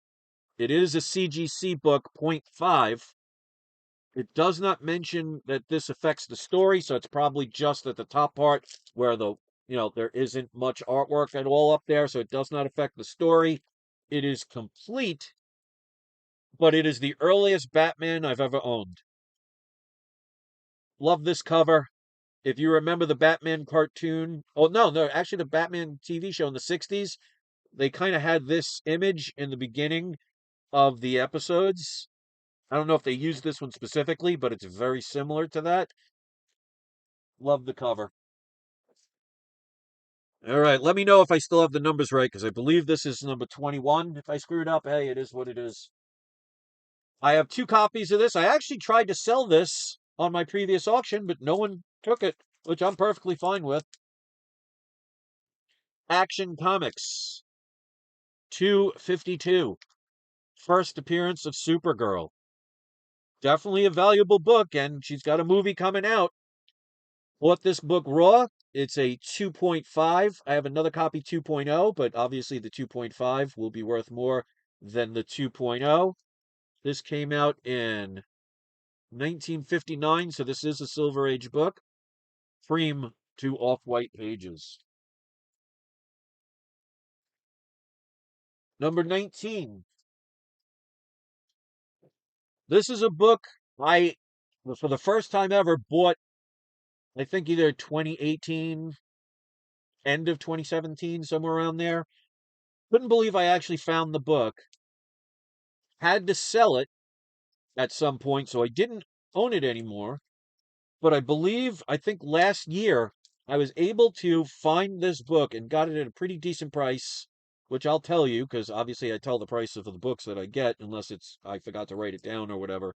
it is a CGC book, .5. It does not mention that this affects the story, so it's probably just at the top part where there isn't much artwork at all up there, so it does not affect the story. It is complete, but it is the earliest Batman I've ever owned. Love this cover. If you remember the Batman cartoon, oh no, actually the Batman TV show in the 60s, they kind of had this image in the beginning of the episodes. I don't know if they used this one specifically, but it's very similar to that. Love the cover. All right, let me know if I still have the numbers right, because I believe this is number 21. If I screwed up, hey, it is what it is. I have 2 copies of this. I actually tried to sell this on my previous auction, but no one took it, which I'm perfectly fine with. Action Comics 252. First appearance of Supergirl. Definitely a valuable book, and she's got a movie coming out. Bought this book raw. It's a 2.5. I have another copy 2.0, but obviously the 2.5 will be worth more than the 2.0. This came out in 1959, so this is a Silver Age book. Cream to off-white pages. Number 19. This is a book I, for the first time ever, bought, I think either 2018, end of 2017, somewhere around there. Couldn't believe I actually found the book. Had to sell it at some point, so I didn't own it anymore. But I think last year, I was able to find this book and got it at a pretty decent price, which I'll tell you, because obviously I tell the price of the books that I get, unless I forgot to write it down or whatever.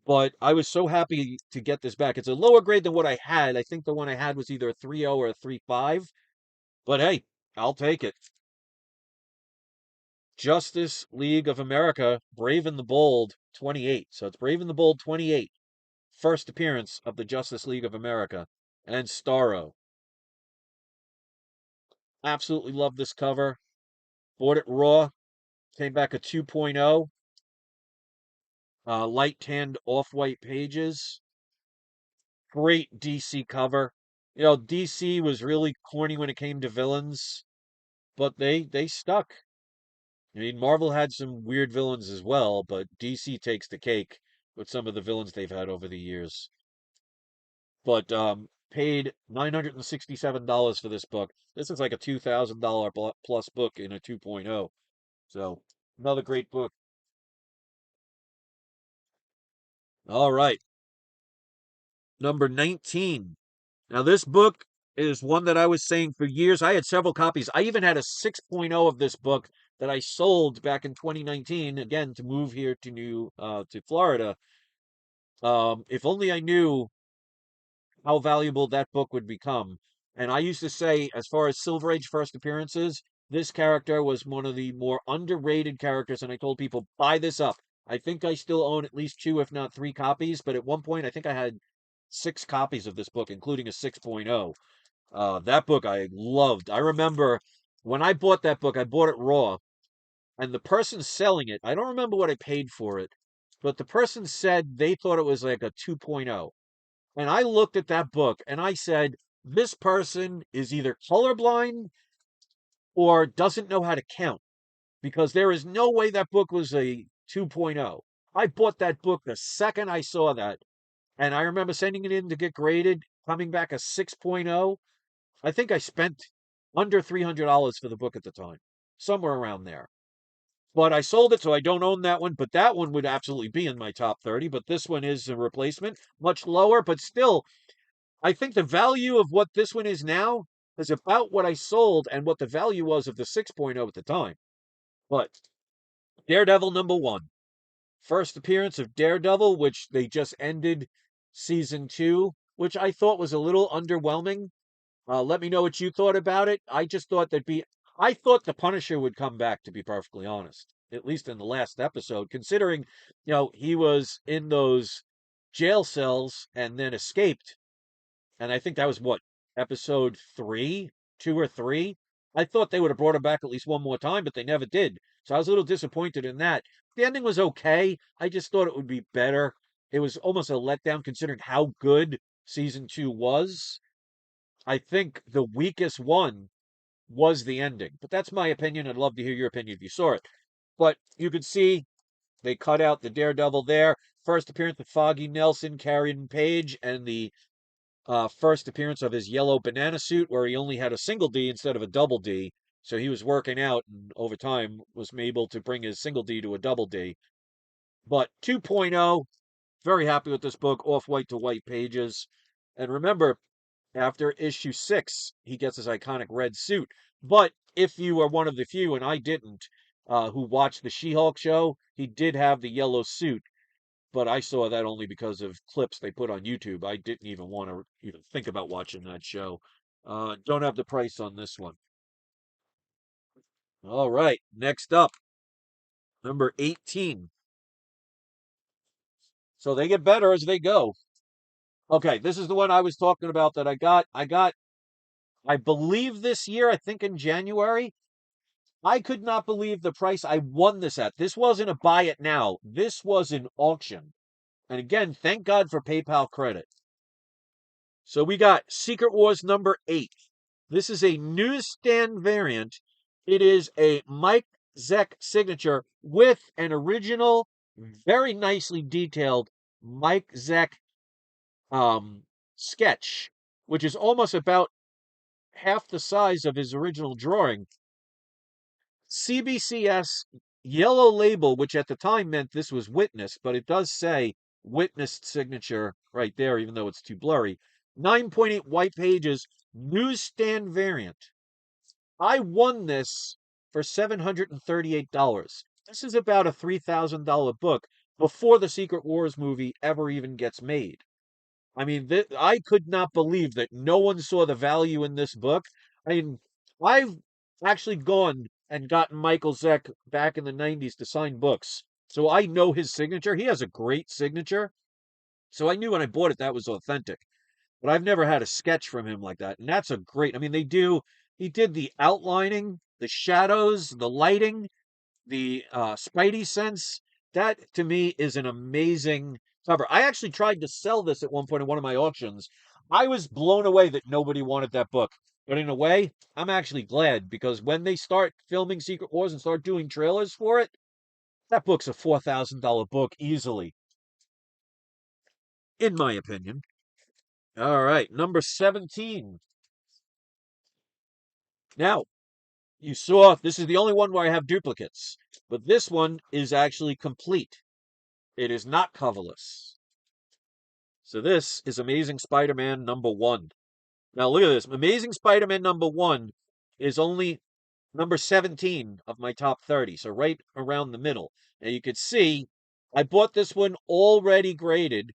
But I was so happy to get this back. It's a lower grade than what I had. I think the one I had was either a 3.0 or a 3.5. But hey, I'll take it. Justice League of America, Brave and the Bold 28. So it's Brave and the Bold 28. First appearance of the Justice League of America. And Starro. Absolutely love this cover. Bought it raw. Came back a 2.0. Light tanned off-white pages. Great DC cover. DC was really corny when it came to villains, but they stuck. I mean, Marvel had some weird villains as well, but DC takes the cake with some of the villains they've had over the years. But paid $967 for this book. This is like a $2,000 plus book in a 2.0. So, another great book. All right, number 19. Now, this book is one that I was saying for years. I had several copies. I even had a 6.0 of this book that I sold back in 2019, again, to move here to Florida. If only I knew how valuable that book would become. And I used to say, as far as Silver Age first appearances, this character was one of the more underrated characters, and I told people, buy this up. I think I still own at least two, if not three copies, but at one point I think I had six copies of this book, including a 6.0. That book I loved. I remember when I bought that book, I bought it raw, and the person selling it, I don't remember what I paid for it, but the person said they thought it was like a 2.0. And I looked at that book and I said, this person is either colorblind or doesn't know how to count because there is no way that book was a 2.0. I bought that book the second I saw that. And I remember sending it in to get graded, coming back a 6.0. I think I spent under $300 for the book at the time, somewhere around there. But I sold it, so I don't own that one. But that one would absolutely be in my top 30. But this one is a replacement, much lower, but still, I think the value of what this one is now is about what I sold and what the value was of the 6.0 at the time. But Daredevil number one. First appearance of Daredevil, which they just ended season two, which I thought was a little underwhelming. Let me know what you thought about it. I thought the Punisher would come back, to be perfectly honest, at least in the last episode, considering, he was in those jail cells and then escaped. And I think that was what, episode three, two or three. I thought they would have brought him back at least one more time, but they never did. So I was a little disappointed in that. The ending was okay. I just thought it would be better. It was almost a letdown considering how good season two was. I think the weakest one was the ending, but that's my opinion. I'd love to hear your opinion if you saw it. But you could see they cut out the Daredevil there. First appearance of Foggy Nelson, Carrion Page, and the first appearance of his yellow banana suit, where he only had a single D instead of a double D. So he was working out and over time was able to bring his single D to a double D. But 2.0, very happy with this book, off white to white pages. And remember, after issue 6, he gets his iconic red suit. But if you are one of the few, and I didn't, who watched the She-Hulk show, he did have the yellow suit. But I saw that only because of clips they put on YouTube. I didn't even want to even think about watching that show. Don't have the price on this one. All right, next up, number 18. So they get better as they go. Okay, this is the one I was talking about that I got. I believe this year, I think in January. I could not believe the price I won this at. This wasn't a buy it now. This was an auction. And again, thank God for PayPal credit. So we got Secret Wars number 8. This is a newsstand variant. It is a Mike Zeck signature with an original, very nicely detailed Mike Zeck sketch, which is almost about half the size of his original drawing. CBCS yellow label, which at the time meant this was Witness, but it does say witnessed signature right there, even though it's too blurry. 9.8 white pages, newsstand variant. I won this for $738. This is about a $3,000 book before the Secret Wars movie ever even gets made. I mean, I could not believe that no one saw the value in this book. I mean, I've actually gone and gotten Michael Zeck back in the 90s to sign books. So I know his signature. He has a great signature. So I knew when I bought it that was authentic. But I've never had a sketch from him like that. And that's a great, I mean, he did the outlining, the shadows, the lighting, the Spidey sense. That to me is an amazing cover. I actually tried to sell this at one point in one of my auctions. I was blown away that nobody wanted that book. But in a way, I'm actually glad because when they start filming Secret Wars and start doing trailers for it, that book's a $4,000 book easily, in my opinion. All right, number 17. Now, you saw this is the only one where I have duplicates, but this one is actually complete. It is not coverless. So this is Amazing Spider-Man number 1. Now look at this. Amazing Spider-Man number 1 is only number 17 of my top 30. So right around the middle. Now you can see I bought this one already graded.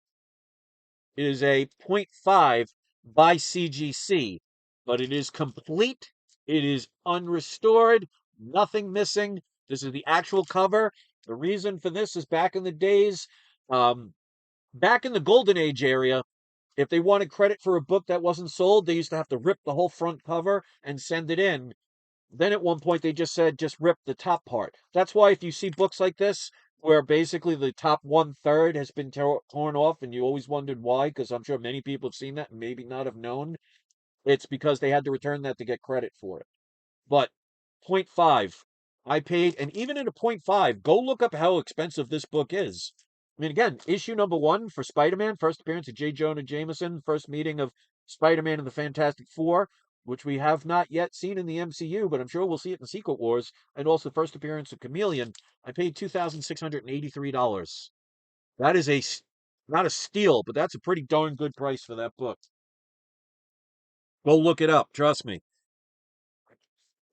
It is a 0.5 by CGC, but it is complete It is unrestored, nothing missing. This is the actual cover. The reason for this is back in the days, um, back in the Golden Age area, if they wanted credit for a book that wasn't sold, they used to have to rip the whole front cover and send it in. Then at one point they just said just rip the top part. That's why if you see books like this where basically the top one third has been torn off and you always wondered why, because I'm sure many people have seen that and maybe not have known, it's because they had to return that to get credit for it. But point five, I paid, and even at a point five, go look up how expensive this book is. I mean, again, issue number one for Spider-Man, first appearance of J. Jonah Jameson, first meeting of Spider-Man and the Fantastic Four, which we have not yet seen in the MCU, but I'm sure we'll see it in Secret Wars, and also first appearance of Chameleon. I paid $2,683. That is not a steal, but that's a pretty darn good price for that book. Go look it up, trust me.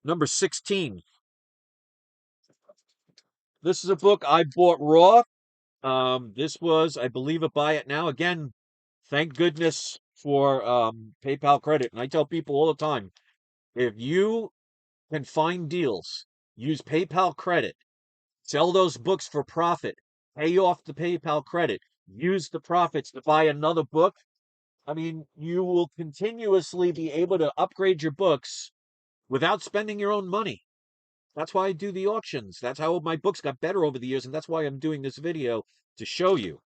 Number 16. This is a book I bought raw. This was, I believe, a buy it now. Again, thank goodness for PayPal credit. And I tell people all the time, if you can find deals, use PayPal credit, sell those books for profit, pay off the PayPal credit, use the profits to buy another book. I mean, you will continuously be able to upgrade your books without spending your own money. That's why I do the auctions. That's how my books got better over the years, and that's why I'm doing this video to show you.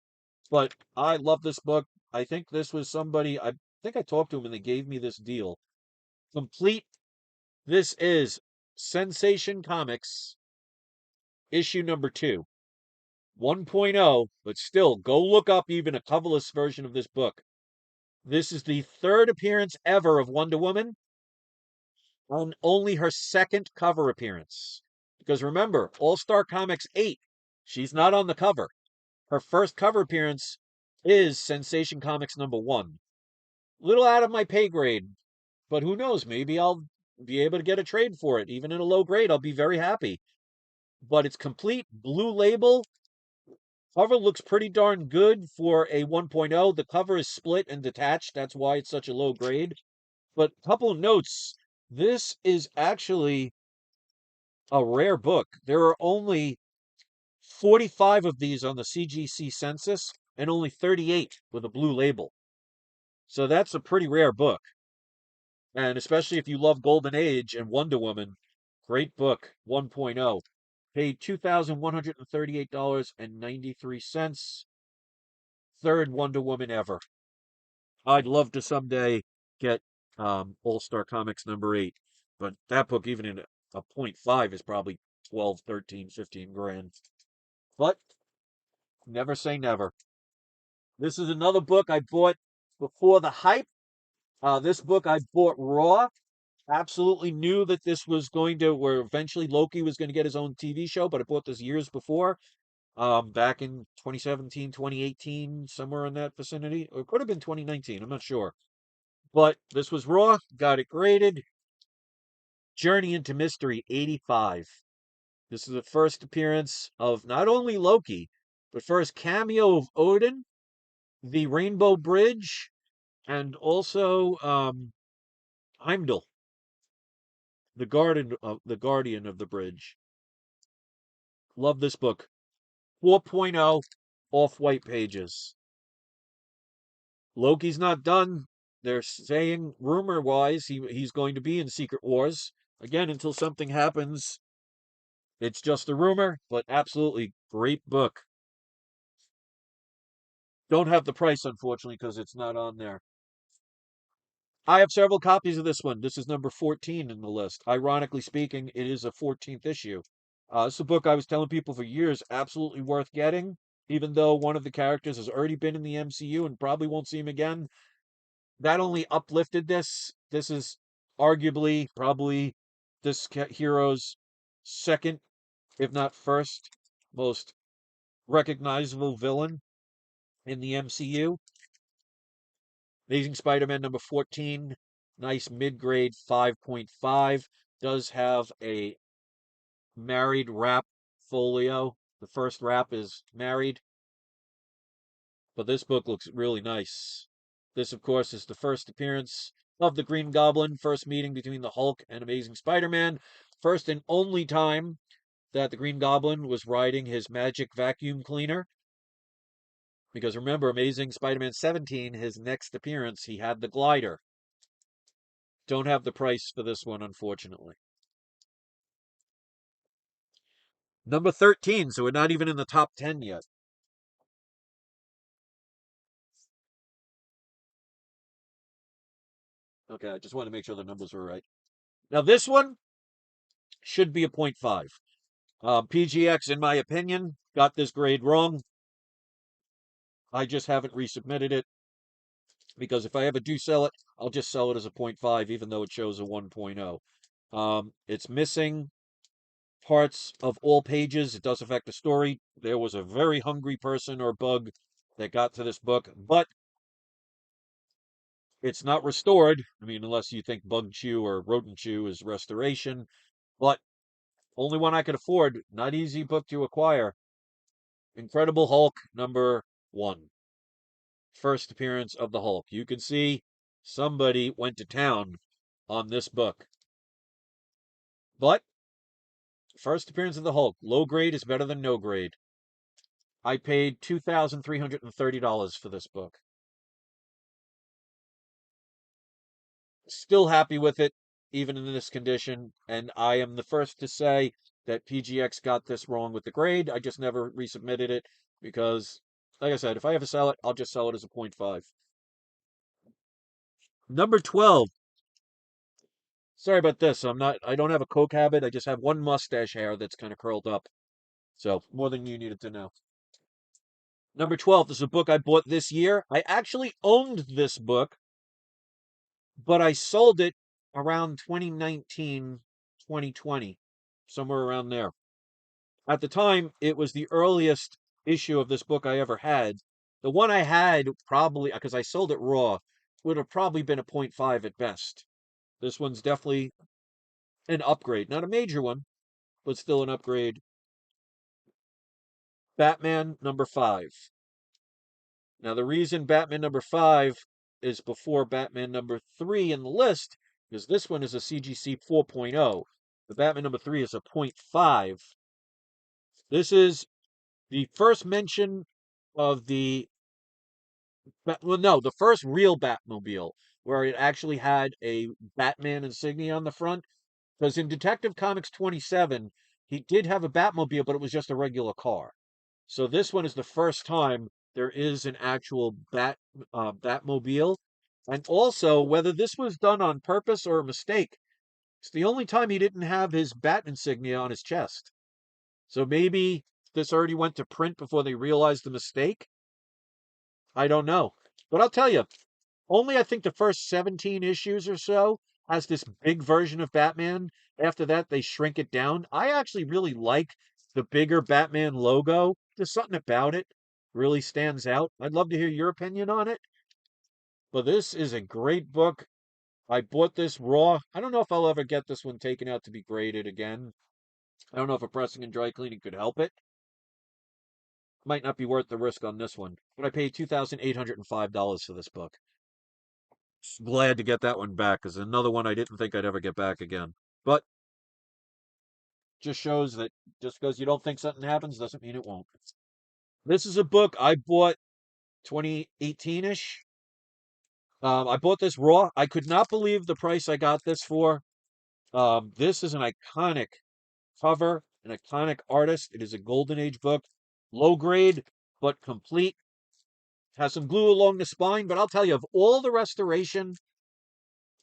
But I love this book. I think this was somebody, I think I talked to him and they gave me this deal. Complete. This is Sensation Comics, issue number 2, 1.0, but still, go look up even a coverless version of this book. This is the third appearance ever of Wonder Woman, and only her second cover appearance. Because remember, All Star Comics 8, she's not on the cover. Her first cover appearance is Sensation Comics number 1. Little out of my pay grade, but who knows? Maybe I'll be able to get a trade for it. Even in a low grade, I'll be very happy. But it's complete, blue label. Cover looks pretty darn good for a 1.0. The cover is split and detached. That's why it's such a low grade. But a couple of notes. This is actually a rare book. There are only 45 of these on the CGC census and only 38 with a blue label. So that's a pretty rare book. And especially if you love Golden Age and Wonder Woman, great book, 1.0. Paid $2,138.93. Third Wonder Woman ever. I'd love to someday get All Star Comics number 8, but that book, even in a point five, is probably 12, 13, 15 grand. But never say never. This is another book I bought before the hype. This book I bought raw. Absolutely knew that this was going to, where eventually Loki was going to get his own TV show, but I bought this years before, back in 2017, 2018, somewhere in that vicinity. Or it could have been 2019, I'm not sure. But this was raw, got it graded. Journey into Mystery 85. This is the first appearance of not only Loki, but first cameo of Odin, the Rainbow Bridge, and also Heimdall, the guardian of the bridge. Love this book. 4.0 off-white pages. Loki's not done. They're saying, rumor-wise, he's going to be in Secret Wars. Again, until something happens, it's just a rumor, but absolutely great book. Don't have the price, unfortunately, because it's not on there. I have several copies of this one. This is number 14 in the list. Ironically speaking, it is a 14th issue. It's a book I was telling people for years, absolutely worth getting, even though one of the characters has already been in the MCU and probably won't see him again. That only uplifted this. This is arguably, probably, this hero's second, if not first, most recognizable villain in the MCU. Amazing Spider-Man number 14, nice mid-grade 5.5. Does have a married wrap folio. The first wrap is married, but this book looks really nice. This, of course, is the first appearance of the Green Goblin, first meeting between the Hulk and Amazing Spider-Man, first and only time that the Green Goblin was riding his magic vacuum cleaner. Because remember, Amazing Spider-Man 17, his next appearance, he had the glider. Don't have the price for this one, unfortunately. Number 13, so we're not even in the top 10 yet. Okay, I just want to make sure the numbers were right. Now, this one should be a 0.5. PGX, in my opinion, got this grade wrong. I just haven't resubmitted it because if I ever do sell it, I'll just sell it as a 0.5, even though it shows a 1.0. It's missing parts of all pages. It does affect the story. There was a very hungry person or bug that got to this book, but it's not restored. I mean, unless you think bug chew or rodent chew is restoration, but only one I could afford. Not easy book to acquire. Incredible Hulk #1. First appearance of the Hulk. You can see somebody went to town on this book. But first appearance of the Hulk. Low grade is better than no grade. I paid $2,330 for this book. Still happy with it, even in this condition. And I am the first to say that PGX got this wrong with the grade. I just never resubmitted it because, like I said, if I ever sell it, I'll just sell it as a 0.5. Number 12. Sorry about this. I don't have a coke habit. I just have one mustache hair that's kind of curled up. So, more than you needed to know. Number 12. This is a book I bought this year. I actually owned this book, but I sold it around 2019, 2020, somewhere around there. At the time, it was the earliest issue of this book I ever had. The one I had probably, because I sold it raw, would have probably been a 0.5 at best. This one's definitely an upgrade. Not a major one, but still an upgrade. Batman #5. Now, the reason Batman #5 is before Batman #3 in the list is this one is a CGC 4.0. The Batman #3 is a 0.5. This is the first mention of the first real Batmobile, where it actually had a Batman insignia on the front. Because in Detective Comics 27, he did have a Batmobile, but it was just a regular car. So this one is the first time there is an actual Batmobile. And also, whether this was done on purpose or a mistake, it's the only time he didn't have his Bat insignia on his chest. So maybe this already went to print before they realized the mistake. I don't know. But I'll tell you, only I think the first 17 issues or so has this big version of Batman. After that, they shrink it down. I actually really like the bigger Batman logo. There's something about it really stands out. I'd love to hear your opinion on it. But this is a great book. I bought this raw. I don't know if I'll ever get this one taken out to be graded again. I don't know if a pressing and dry cleaning could help it. Might not be worth the risk on this one. But I paid $2,805 for this book. Glad to get that one back because another one I didn't think I'd ever get back again. But just shows that just because you don't think something happens doesn't mean it won't. This is a book I bought 2018-ish. I bought this raw. I could not believe the price I got this for. This is an iconic cover, an iconic artist. It is a Golden Age book, low grade but complete. Has some glue along the spine, but I'll tell you, of all the restoration,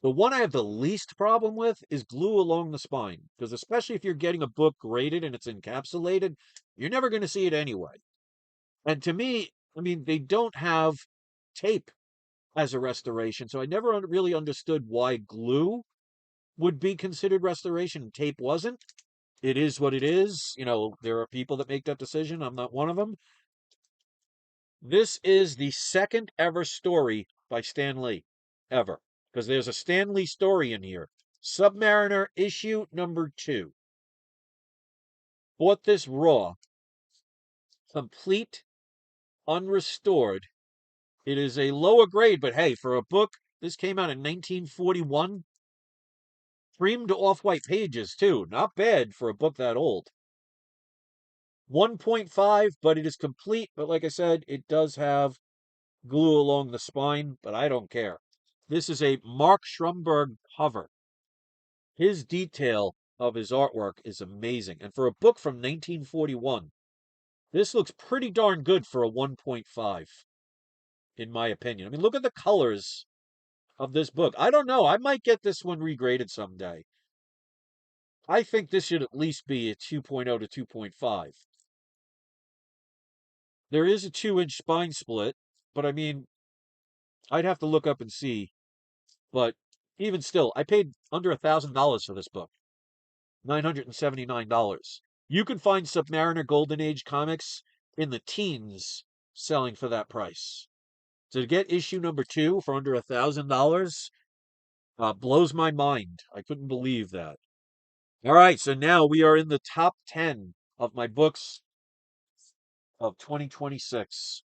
the one I have the least problem with is glue along the spine, because especially if you're getting a book graded and it's encapsulated, you're never going to see it anyway. And to me, I mean, they don't have tape as a restoration, so I never really understood why glue would be considered restoration and tape wasn't. It is what it is. You know, there are people that make that decision. I'm not one of them. This is the second ever story by Stan Lee, ever. Because there's a Stan Lee story in here. Submariner issue #2. Bought this raw, complete, unrestored. It is a lower grade, but hey, for a book This came out in 1941. Creamed off-white pages, too. Not bad for a book that old. 1.5, but it is complete. But like I said, it does have glue along the spine, but I don't care. This is a Mark Schrumberg cover. His detail of his artwork is amazing. And for a book from 1941, this looks pretty darn good for a 1.5, in my opinion. I mean, look at the colors of this book. I don't know. I might get this one regraded someday. I think this should at least be a 2.0 to 2.5. There is a 2-inch spine split, but I mean, I'd have to look up and see. But even still, I paid under $1,000 for this book. $979. You can find Submariner Golden Age comics in the teens selling for that price. So to get issue number 2 for under $1,000 blows my mind. I couldn't believe that. All right, so now we are in the top 10 of my books of 2026.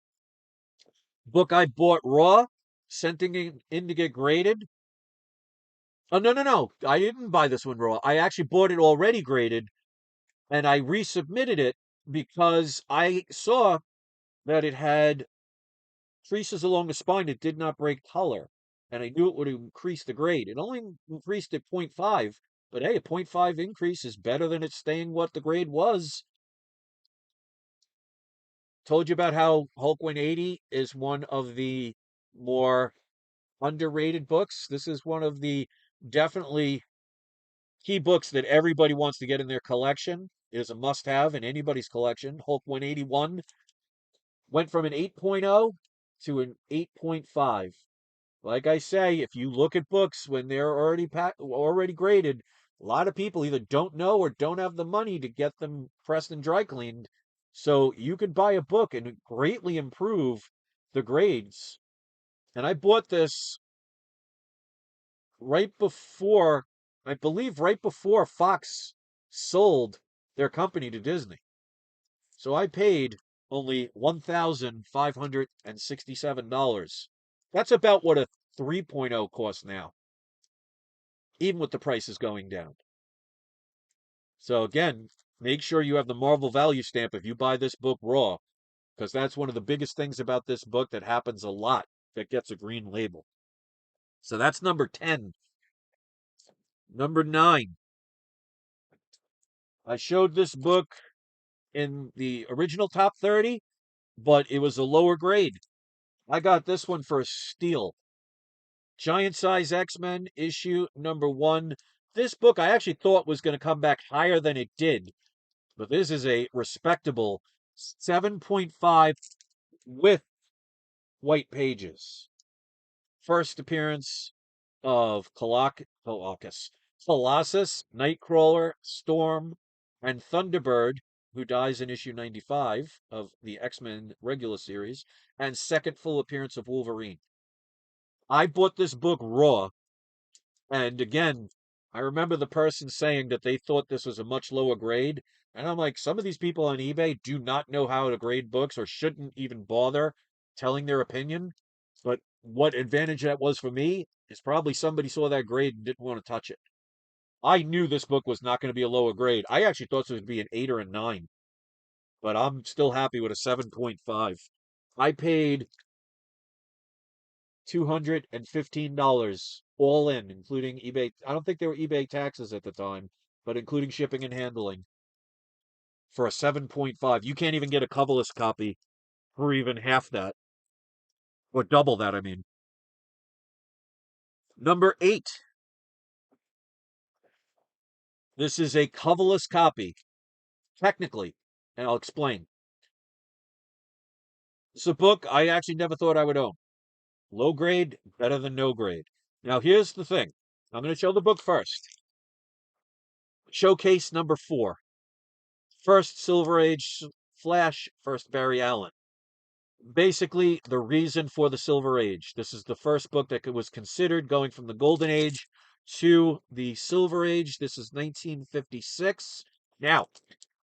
Book I bought raw, sent in to get graded. Oh, no, no, no. I didn't buy this one raw. I actually bought it already graded, and I resubmitted it because I saw that it had creases along the spine that did not break color, and I knew it would increase the grade. It only increased it 0.5, but hey, a 0.5 increase is better than it staying what the grade was. Told you about how Hulk 180 is one of the more underrated books. This is one of the definitely key books that everybody wants to get in their collection. It is a must-have in anybody's collection. Hulk 181 went from an 8.0 to an 8.5. Like I say, if you look at books when they're already graded, a lot of people either don't know or don't have the money to get them pressed and dry cleaned. So you could buy a book and greatly improve the grades. And I bought this right before, I believe, right before Fox sold their company to Disney. So I paid only $1,567. That's about what a 3.0 costs now, even with the prices going down. So again, make sure you have the Marvel value stamp if you buy this book raw, because that's one of the biggest things about this book that happens a lot that gets a green label. So that's number 10. Number 9. I showed this book in the original top 30, but it was a lower grade. I got this one for a steal. Giant Size X-Men issue number 1. This book I actually thought was going to come back higher than it did, but this is a respectable 7.5 with white pages. First appearance of Colossus, Nightcrawler, Storm, and Thunderbird, who dies in issue 95 of the X-Men regular series, and second full appearance of Wolverine. I bought this book raw, and again, I remember the person saying that they thought this was a much lower grade, and I'm like, some of these people on eBay do not know how to grade books or shouldn't even bother telling their opinion. But what advantage that was for me is probably somebody saw that grade and didn't want to touch it. I knew this book was not going to be a lower grade. I actually thought this would be an 8 or a 9, but I'm still happy with a 7.5. I paid $215 all in, including eBay. I don't think there were eBay taxes at the time, but including shipping and handling for a 7.5. You can't even get a coverless copy for even half that, or double that, I mean. Number 8. This is a coverless copy, technically, and I'll explain. It's a book I actually never thought I would own. Low grade, better than no grade. Now, here's the thing. I'm going to show the book first. Showcase number 4. First Silver Age Flash, first Barry Allen. Basically, the reason for the Silver Age. This is the first book that was considered going from the Golden Age to the Silver Age. This is 1956. Now,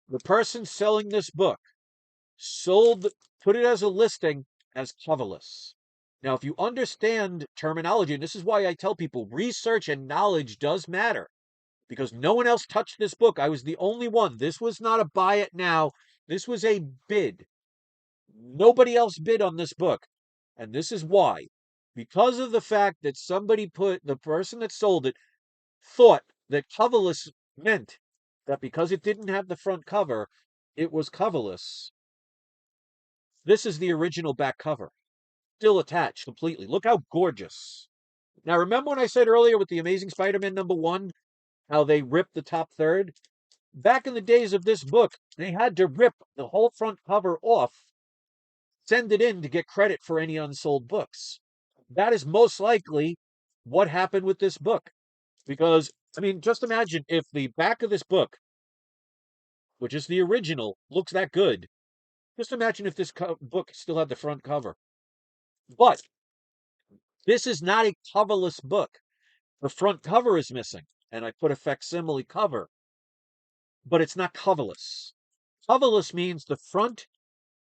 the person selling this book put it as a listing as coverless. Now, if you understand terminology, and this is why I tell people research and knowledge does matter because no one else touched this book. I was the only one. This was not a buy it now. This was a bid. Nobody else bid on this book. And this is why. Because of the fact that the person that sold it thought that coverless meant that because it didn't have the front cover, it was coverless. This is the original back cover, still attached completely. Look how gorgeous. Now, remember when I said earlier with the Amazing Spider-Man #1, how they ripped the top third? Back in the days of this book, they had to rip the whole front cover off, send it in to get credit for any unsold books. That is most likely what happened with this book. Because, I mean, just imagine if the back of this book, which is the original, looks that good. Just imagine if this book still had the front cover. But this is not a coverless book. The front cover is missing, and I put a facsimile cover, but it's not coverless. Coverless means the front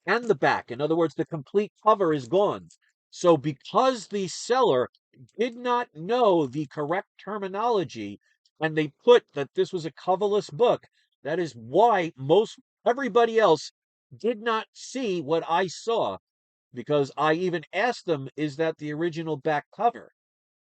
and the back. In other words, the complete cover is gone. So because the seller did not know the correct terminology and they put that this was a coverless book, that is why everybody else did not see what I saw because I even asked them, is that the original back cover?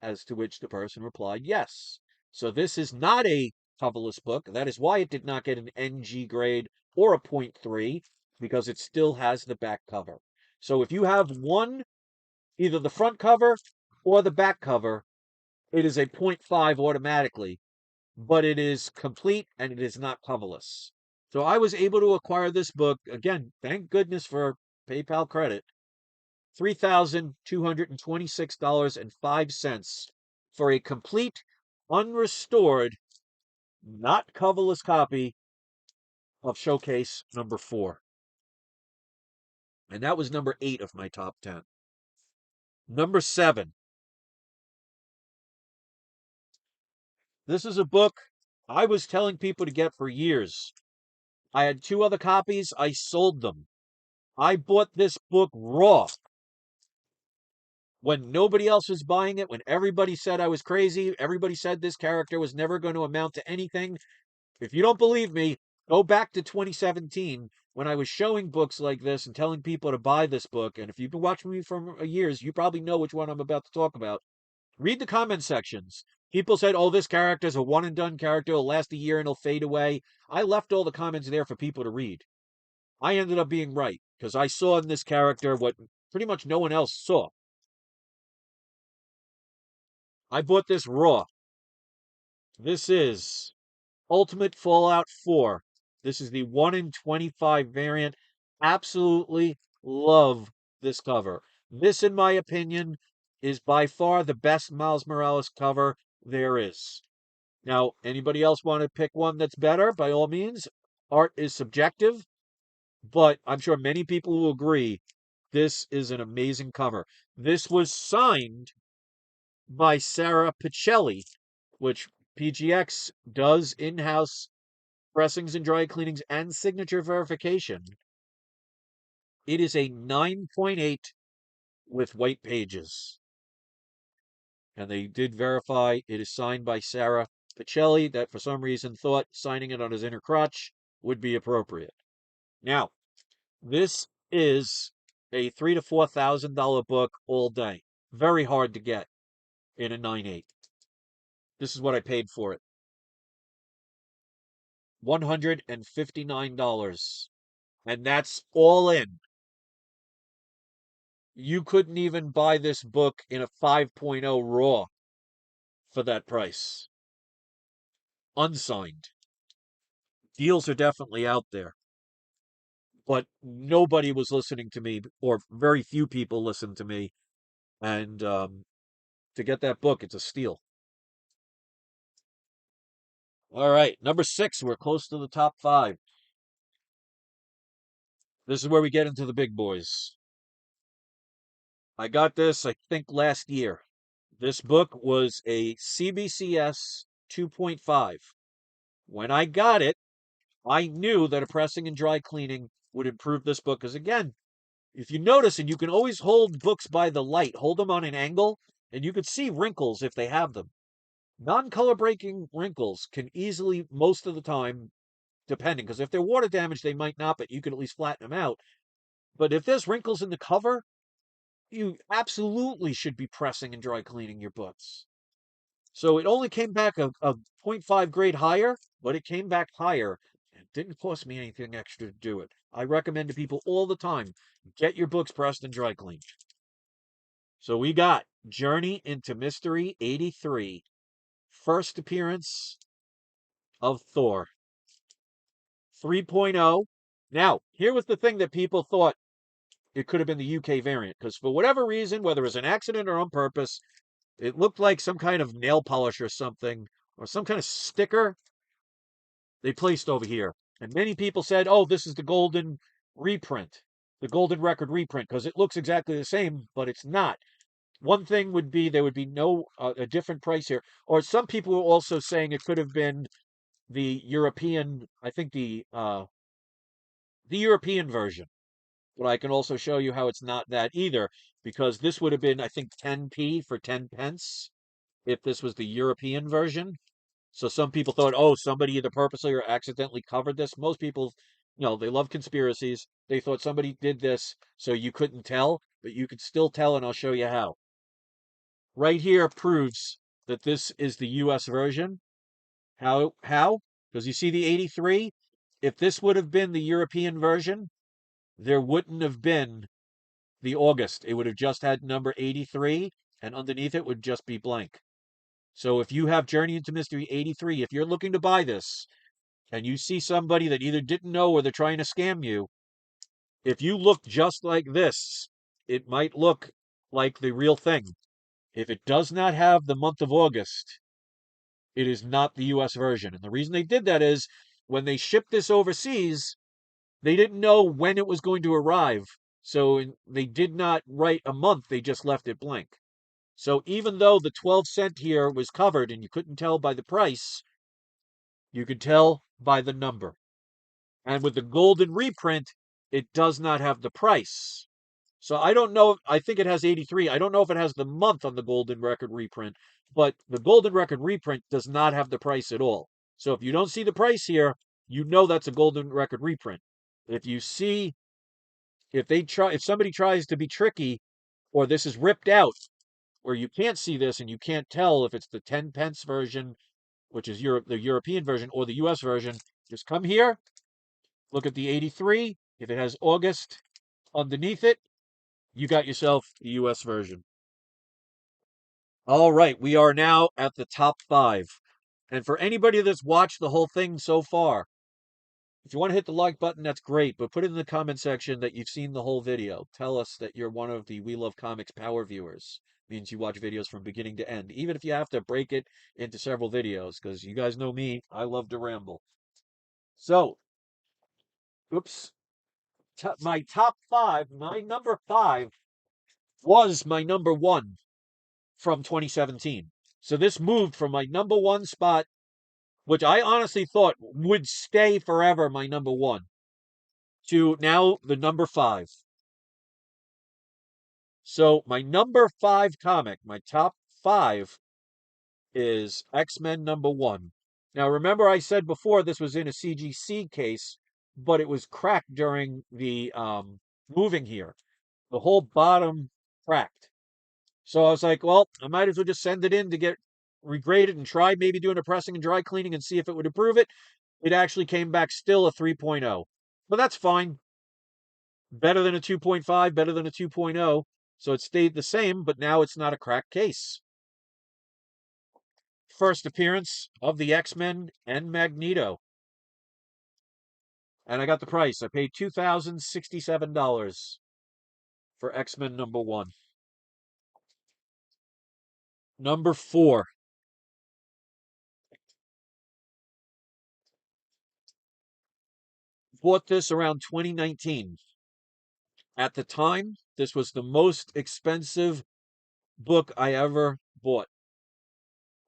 As to which the person replied, yes. So this is not a coverless book. That is why it did not get an NG grade or a .3 because it still has the back cover. So if you have either the front cover or the back cover, it is a .5 automatically, but it is complete and it is not coverless. So I was able to acquire this book, again, thank goodness for PayPal credit, $3,226.05 for a complete, unrestored, not coverless copy of Showcase #4. And that was #8 of my top 10. #7. This is a book I was telling people to get for years. I had 2 other copies. I sold them. I bought this book raw when nobody else was buying it, when everybody said I was crazy. Everybody said this character was never going to amount to anything. If you don't believe me, go back to 2017 when I was showing books like this and telling people to buy this book. And if you've been watching me for years, you probably know which one I'm about to talk about. Read the comment sections. People said, oh, this character is a one and done character. It'll last a year and it'll fade away. I left all the comments there for people to read. I ended up being right because I saw in this character what pretty much no one else saw. I bought this raw. This is Ultimate Fallout 4. This is the 1 in 25 variant. Absolutely love this cover. This, in my opinion, is by far the best Miles Morales cover there is. Now, anybody else want to pick one that's better? By all means. Art is subjective, but I'm sure many people will agree this is an amazing cover. This was signed by Sarah Pichelli, which PGX does in-house pressings and dry cleanings and signature verification. It is a 9.8 with white pages. And they did verify it is signed by Sarah Pichelli, that for some reason thought signing it on his inner crotch would be appropriate. Now, this is a $3,000 to $4,000 book all day. Very hard to get in a 9.8. This is what I paid for it. $159. And that's all in. You couldn't even buy this book in a 5.0 raw for that price. Unsigned. Deals are definitely out there. But nobody was listening to me, or very few people listened to me. And to get that book, it's a steal. All right, #6. We're close to the top 5. This is where we get into the big boys. I got this, I think, last year. This book was a CBCS 2.5. When I got it, I knew that a pressing and dry cleaning would improve this book. Because again, If you notice, and you can always hold books by the light, hold them on an angle, and you can see wrinkles if they have them. Non-color breaking wrinkles can easily, most of the time, depending, because if they're water damaged, they might not, but you can at least flatten them out. But if there's wrinkles in the cover, you absolutely should be pressing and dry cleaning your books. So it only came back a zero point 0.5 grade higher, but it came back higher. It didn't cost me anything extra to do it. I recommend to people all the time, get your books pressed and dry cleaned. So we got Journey into Mystery 83, first appearance of Thor 3.0. Now, here was the thing that people thought it could have been the UK variant, because for whatever reason, whether it was an accident or on purpose, it looked like some kind of nail polish or something, or some kind of sticker they placed over here. And many people said, oh, this is the golden reprint, the golden record reprint, because it looks exactly the same, but it's not. One thing would be there would be no a different price here. Or some people were also saying it could have been the European, I think the European version. But I can also show you how it's not that either, because this would have been, I think, 10p for 10 pence if this was the European version. So some people thought, oh, somebody either purposely or accidentally covered this. Most people, they love conspiracies. They thought somebody did this so you couldn't tell, but you could still tell, and I'll show you how. Right here proves that this is the US version. How? How? Because you see the 83? If this would have been the European version, there wouldn't have been the August. It would have just had number 83, and underneath it would just be blank. So if you have Journey into Mystery 83, if you're looking to buy this, and you see somebody that either didn't know or they're trying to scam you, if you look just like this, it might look like the real thing. If it does not have the month of August, it is not the US version. And the reason they did that is when they shipped this overseas, they didn't know when it was going to arrive. So they did not write a month, they just left it blank. So even though the 12 cent here was covered and you couldn't tell by the price, you could tell by the number. And with the golden reprint, it does not have the price. So I don't know. I think it has 83. I don't know if it has the month on the golden record reprint, but the golden record reprint does not have the price at all. So if you don't see the price here, you know that's a golden record reprint. If you see, if somebody tries to be tricky, or this is ripped out, where you can't see this and you can't tell if it's the 10 pence version, which is the European version, or the US version, just come here, look at the 83. If it has August underneath it, you got yourself the US version. All right, we are now at the top 5. And for anybody that's watched the whole thing so far, if you want to hit the like button, that's great, but put it in the comment section that you've seen the whole video. Tell us that you're one of the We Love Comics power viewers. Means you watch videos from beginning to end, even if you have to break it into several videos, because you guys know me, I love to ramble. So, oops, my top 5, my number 5 was my number 1 from 2017. So this moved from my number 1 spot, which I honestly thought would stay forever my number 1, to now the number 5. So my number 5 comic, my top 5, is X-Men number 1. Now remember I said before this was in a CGC case, but it was cracked during the moving here. The whole bottom cracked. So I was like, well, I might as well just send it in to get regraded and try maybe doing a pressing and dry cleaning and see if it would improve it. It actually came back still a 3.0. But that's fine. Better than a 2.5, better than a 2.0. So it stayed the same, but now it's not a cracked case. First appearance of the X-Men and Magneto. And I got the price. I paid $2,067 for X-Men number 1. Number 4. Bought this around 2019. At the time, this was the most expensive book I ever bought.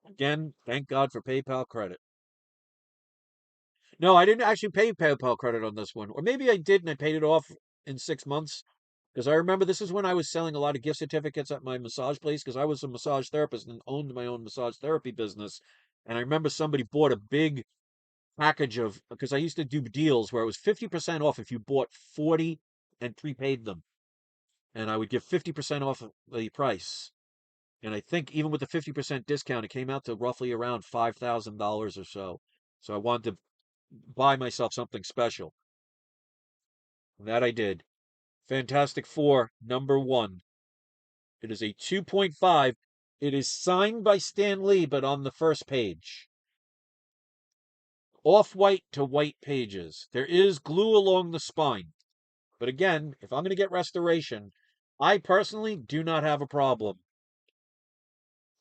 Again, thank God for PayPal credit. No, I didn't actually pay PayPal credit on this one. Or maybe I did and I paid it off in 6 months. Because I remember this is when I was selling a lot of gift certificates at my massage place because I was a massage therapist and owned my own massage therapy business. And I remember somebody bought a big package of, because I used to do deals where it was 50% off if you bought 40 and prepaid them. And I would give 50% off of the price. And I think even with the 50% discount, it came out to roughly around $5,000 or so. So I wanted to buy myself something special. And that I did. Fantastic Four, number one. It is a 2.5. It is signed by Stan Lee, but on the first page. Off-white to white pages. There is glue along the spine. But again, if I'm going to get restoration, I personally do not have a problem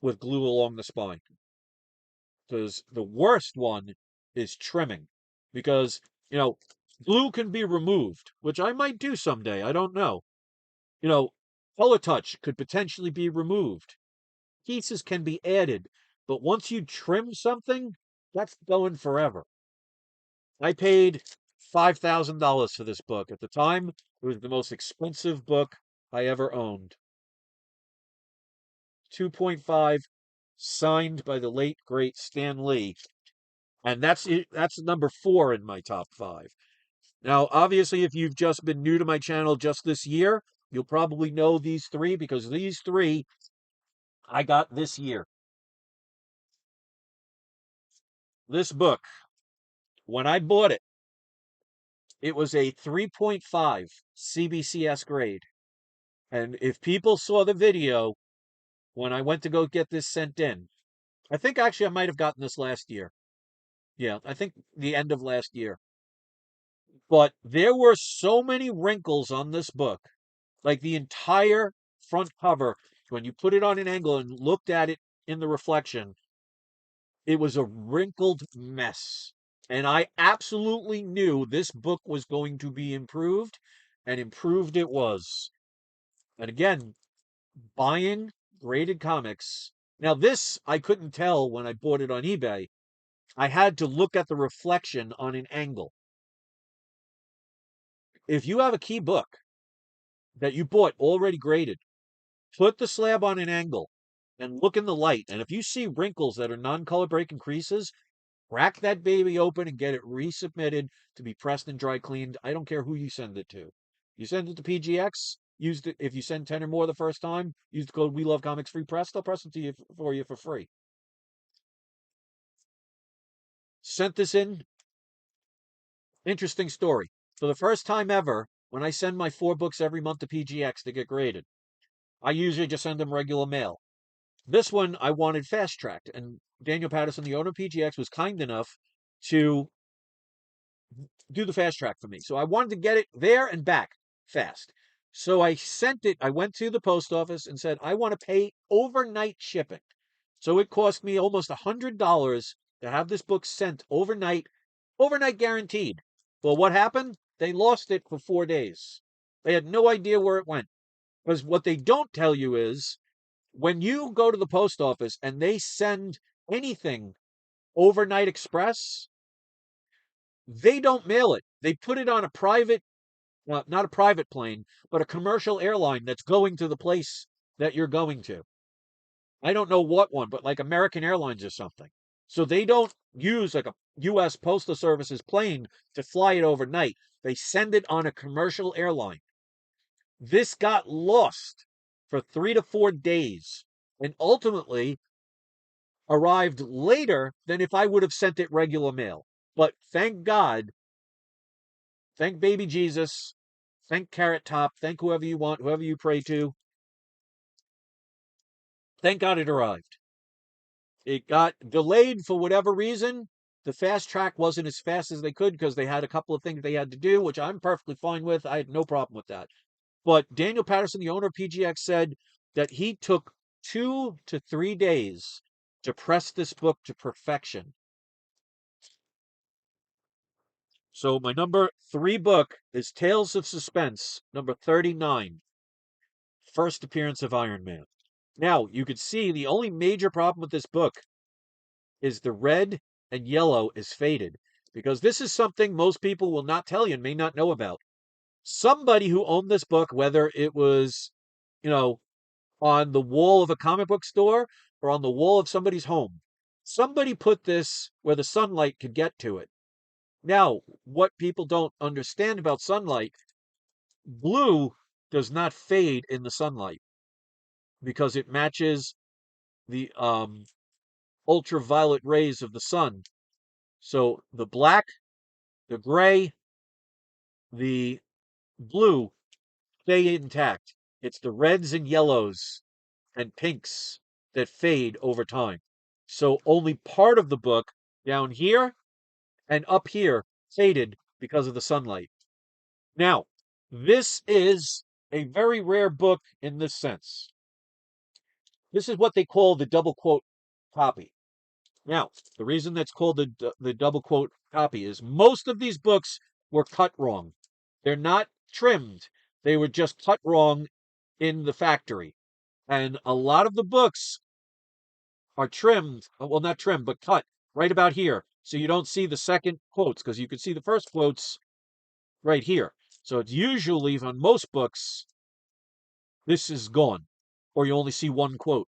with glue along the spine. Because the worst one is trimming. Because, glue can be removed, which I might do someday. I don't know. Color touch could potentially be removed. Pieces can be added, but once you trim something, that's going forever. I paid $5,000 for this book. At the time, it was the most expensive book I ever owned. 2.5, signed by the late great Stan Lee. And that's it. That's number 4 in my top 5. Now, obviously, if you've just been new to my channel just this year, you'll probably know these 3 because these 3 I got this year. This book, when I bought it, it was a 3.5 CBCS grade. And if people saw the video when I went to go get this sent in, I think actually I might have gotten this last year. Yeah, I think the end of last year. But there were so many wrinkles on this book. Like the entire front cover, when you put it on an angle and looked at it in the reflection, it was a wrinkled mess. And I absolutely knew this book was going to be improved, and improved it was. And again, buying graded comics. Now, this I couldn't tell when I bought it on eBay. I had to look at the reflection on an angle. If you have a key book that you bought already graded, put the slab on an angle and look in the light. And if you see wrinkles that are non-color breaking creases, crack that baby open and get it resubmitted to be pressed and dry cleaned. I don't care who you send it to. You send it to PGX, use it if you send 10 or more the first time, use the code We Love Comics Free Press, they'll press it to you for you for free. Sent this in. Interesting story. For the first time ever, when I send my 4 books every month to PGX to get graded, I usually just send them regular mail. This one I wanted fast tracked, and Daniel Patterson, the owner of PGX, was kind enough to do the fast track for me. So I wanted to get it there and back fast. So I sent it, I went to the post office and said, I want to pay overnight shipping. So it cost me almost $100 to have this book sent overnight, overnight guaranteed. Well, what happened? They lost it for 4 days. They had no idea where it went. Because what they don't tell you is when you go to the post office and they send anything overnight express, they don't mail it. They put it on a private, not a private plane, but a commercial airline that's going to the place that you're going to. I don't know what one, but like American Airlines or something. So they don't use like a U.S. Postal Service's plane to fly it overnight. They send it on a commercial airline. This got lost for 3 to 4 days and ultimately arrived later than if I would have sent it regular mail. But thank God, thank baby Jesus, thank Carrot Top, thank whoever you want, whoever you pray to. Thank God it arrived. It got delayed for whatever reason. The fast track wasn't as fast as they could because they had a couple of things they had to do, which I'm perfectly fine with. I had no problem with that. But Daniel Patterson, the owner of PGX, said that he took 2 to 3 days to press this book to perfection. So my number 3 book is Tales of Suspense, number 39, first appearance of Iron Man. Now, you could see the only major problem with this book is the red and yellow is faded because this is something most people will not tell you and may not know about. Somebody who owned this book, whether it was, you know, on the wall of a comic book store or on the wall of somebody's home, somebody put this where the sunlight could get to it. Now, what people don't understand about sunlight, blue does not fade in the sunlight because it matches the ultraviolet rays of the sun. So the black, the gray, the blue stay intact. It's the reds and yellows and pinks that fade over time. So only part of the book down here and up here faded because of the sunlight. Now, this is a very rare book in this sense. This is what they call the double quote copy. Now, the reason that's called the double quote copy is most of these books were cut wrong. They're not trimmed. They were just cut wrong in the factory. And a lot of the books are trimmed, well, not trimmed, but cut right about here. So you don't see the second quotes because you can see the first quotes right here. So it's usually on most books, this is gone, or you only see one quote.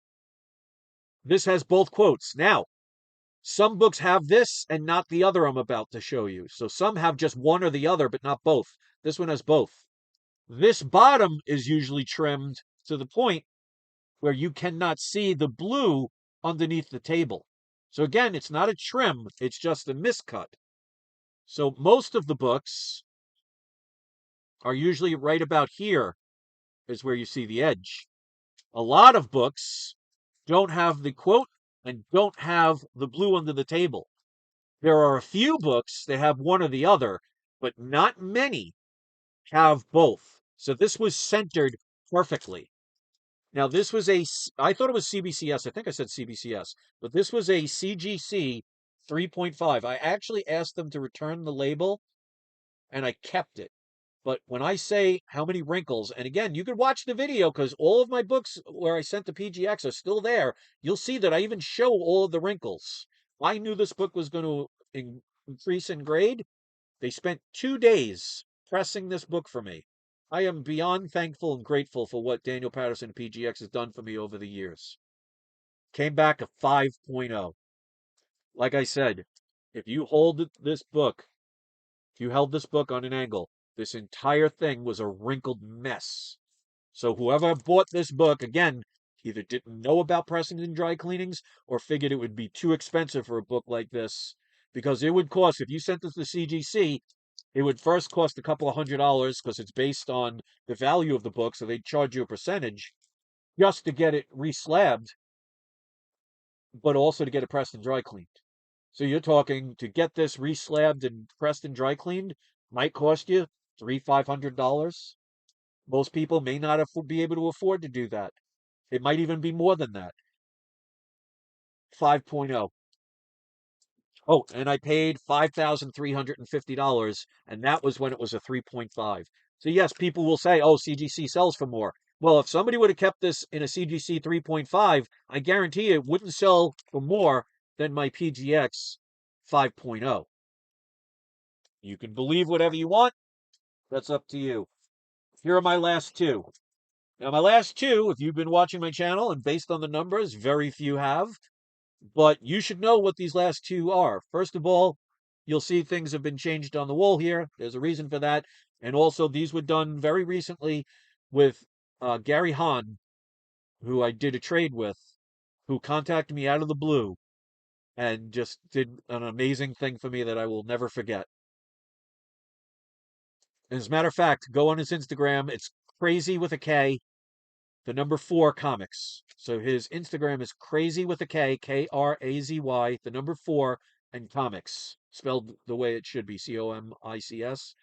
This has both quotes. Now, some books have this and not the other I'm about to show you. So some have just one or the other, but not both. This one has both. This bottom is usually trimmed to the point where you cannot see the blue underneath the table. So again, it's not a trim, it's just a miscut. So most of the books are usually right about here is where you see the edge. A lot of books don't have the quote and don't have the blue under the table. There are a few books that have one or the other, but not many have both. So this was centered perfectly. Now, this was I thought it was CBCS. I think I said CBCS, but this was a CGC 3.5. I actually asked them to return the label and I kept it. But when I say how many wrinkles, and again, you could watch the video because all of my books where I sent to PGX are still there. You'll see that I even show all of the wrinkles. I knew this book was going to increase in grade. They spent 2 days pressing this book for me. I am beyond thankful and grateful for what Daniel Patterson and PGX has done for me over the years. Came back a 5.0. Like I said, if you hold this book, if you held this book on an angle, this entire thing was a wrinkled mess. So whoever bought this book, again, either didn't know about pressings and dry cleanings or figured it would be too expensive for a book like this because it would cost, if you sent this to CGC, it would first cost a couple of $100 because it's based on the value of the book, so they'd charge you a percentage just to get it reslabbed, but also to get it pressed and dry cleaned. So you're talking to get this reslabbed and pressed and dry cleaned might cost you $500. Most people may not be able to afford to do that. It might even be more than that. 5.0. Oh, and I paid $5,350, and that was when it was a 3.5. So yes, people will say, "Oh, CGC sells for more." Well, if somebody would have kept this in a CGC 3.5, I guarantee you it wouldn't sell for more than my PGX 5.0. You can believe whatever you want. That's up to you. Here are my last two. Now, my last two, if you've been watching my channel and based on the numbers, very few have. But you should know what these last two are. First of all, you'll see things have been changed on the wall here. There's a reason for that. And also, these were done very recently with Gary Hahn, who I did a trade with, who contacted me out of the blue and just did an amazing thing for me that I will never forget. As a matter of fact, go on his Instagram. It's crazy with a K, the number 4 comics. So his Instagram is crazy with a K, Krazy, the number 4, and comics, spelled the way it should be, Comics.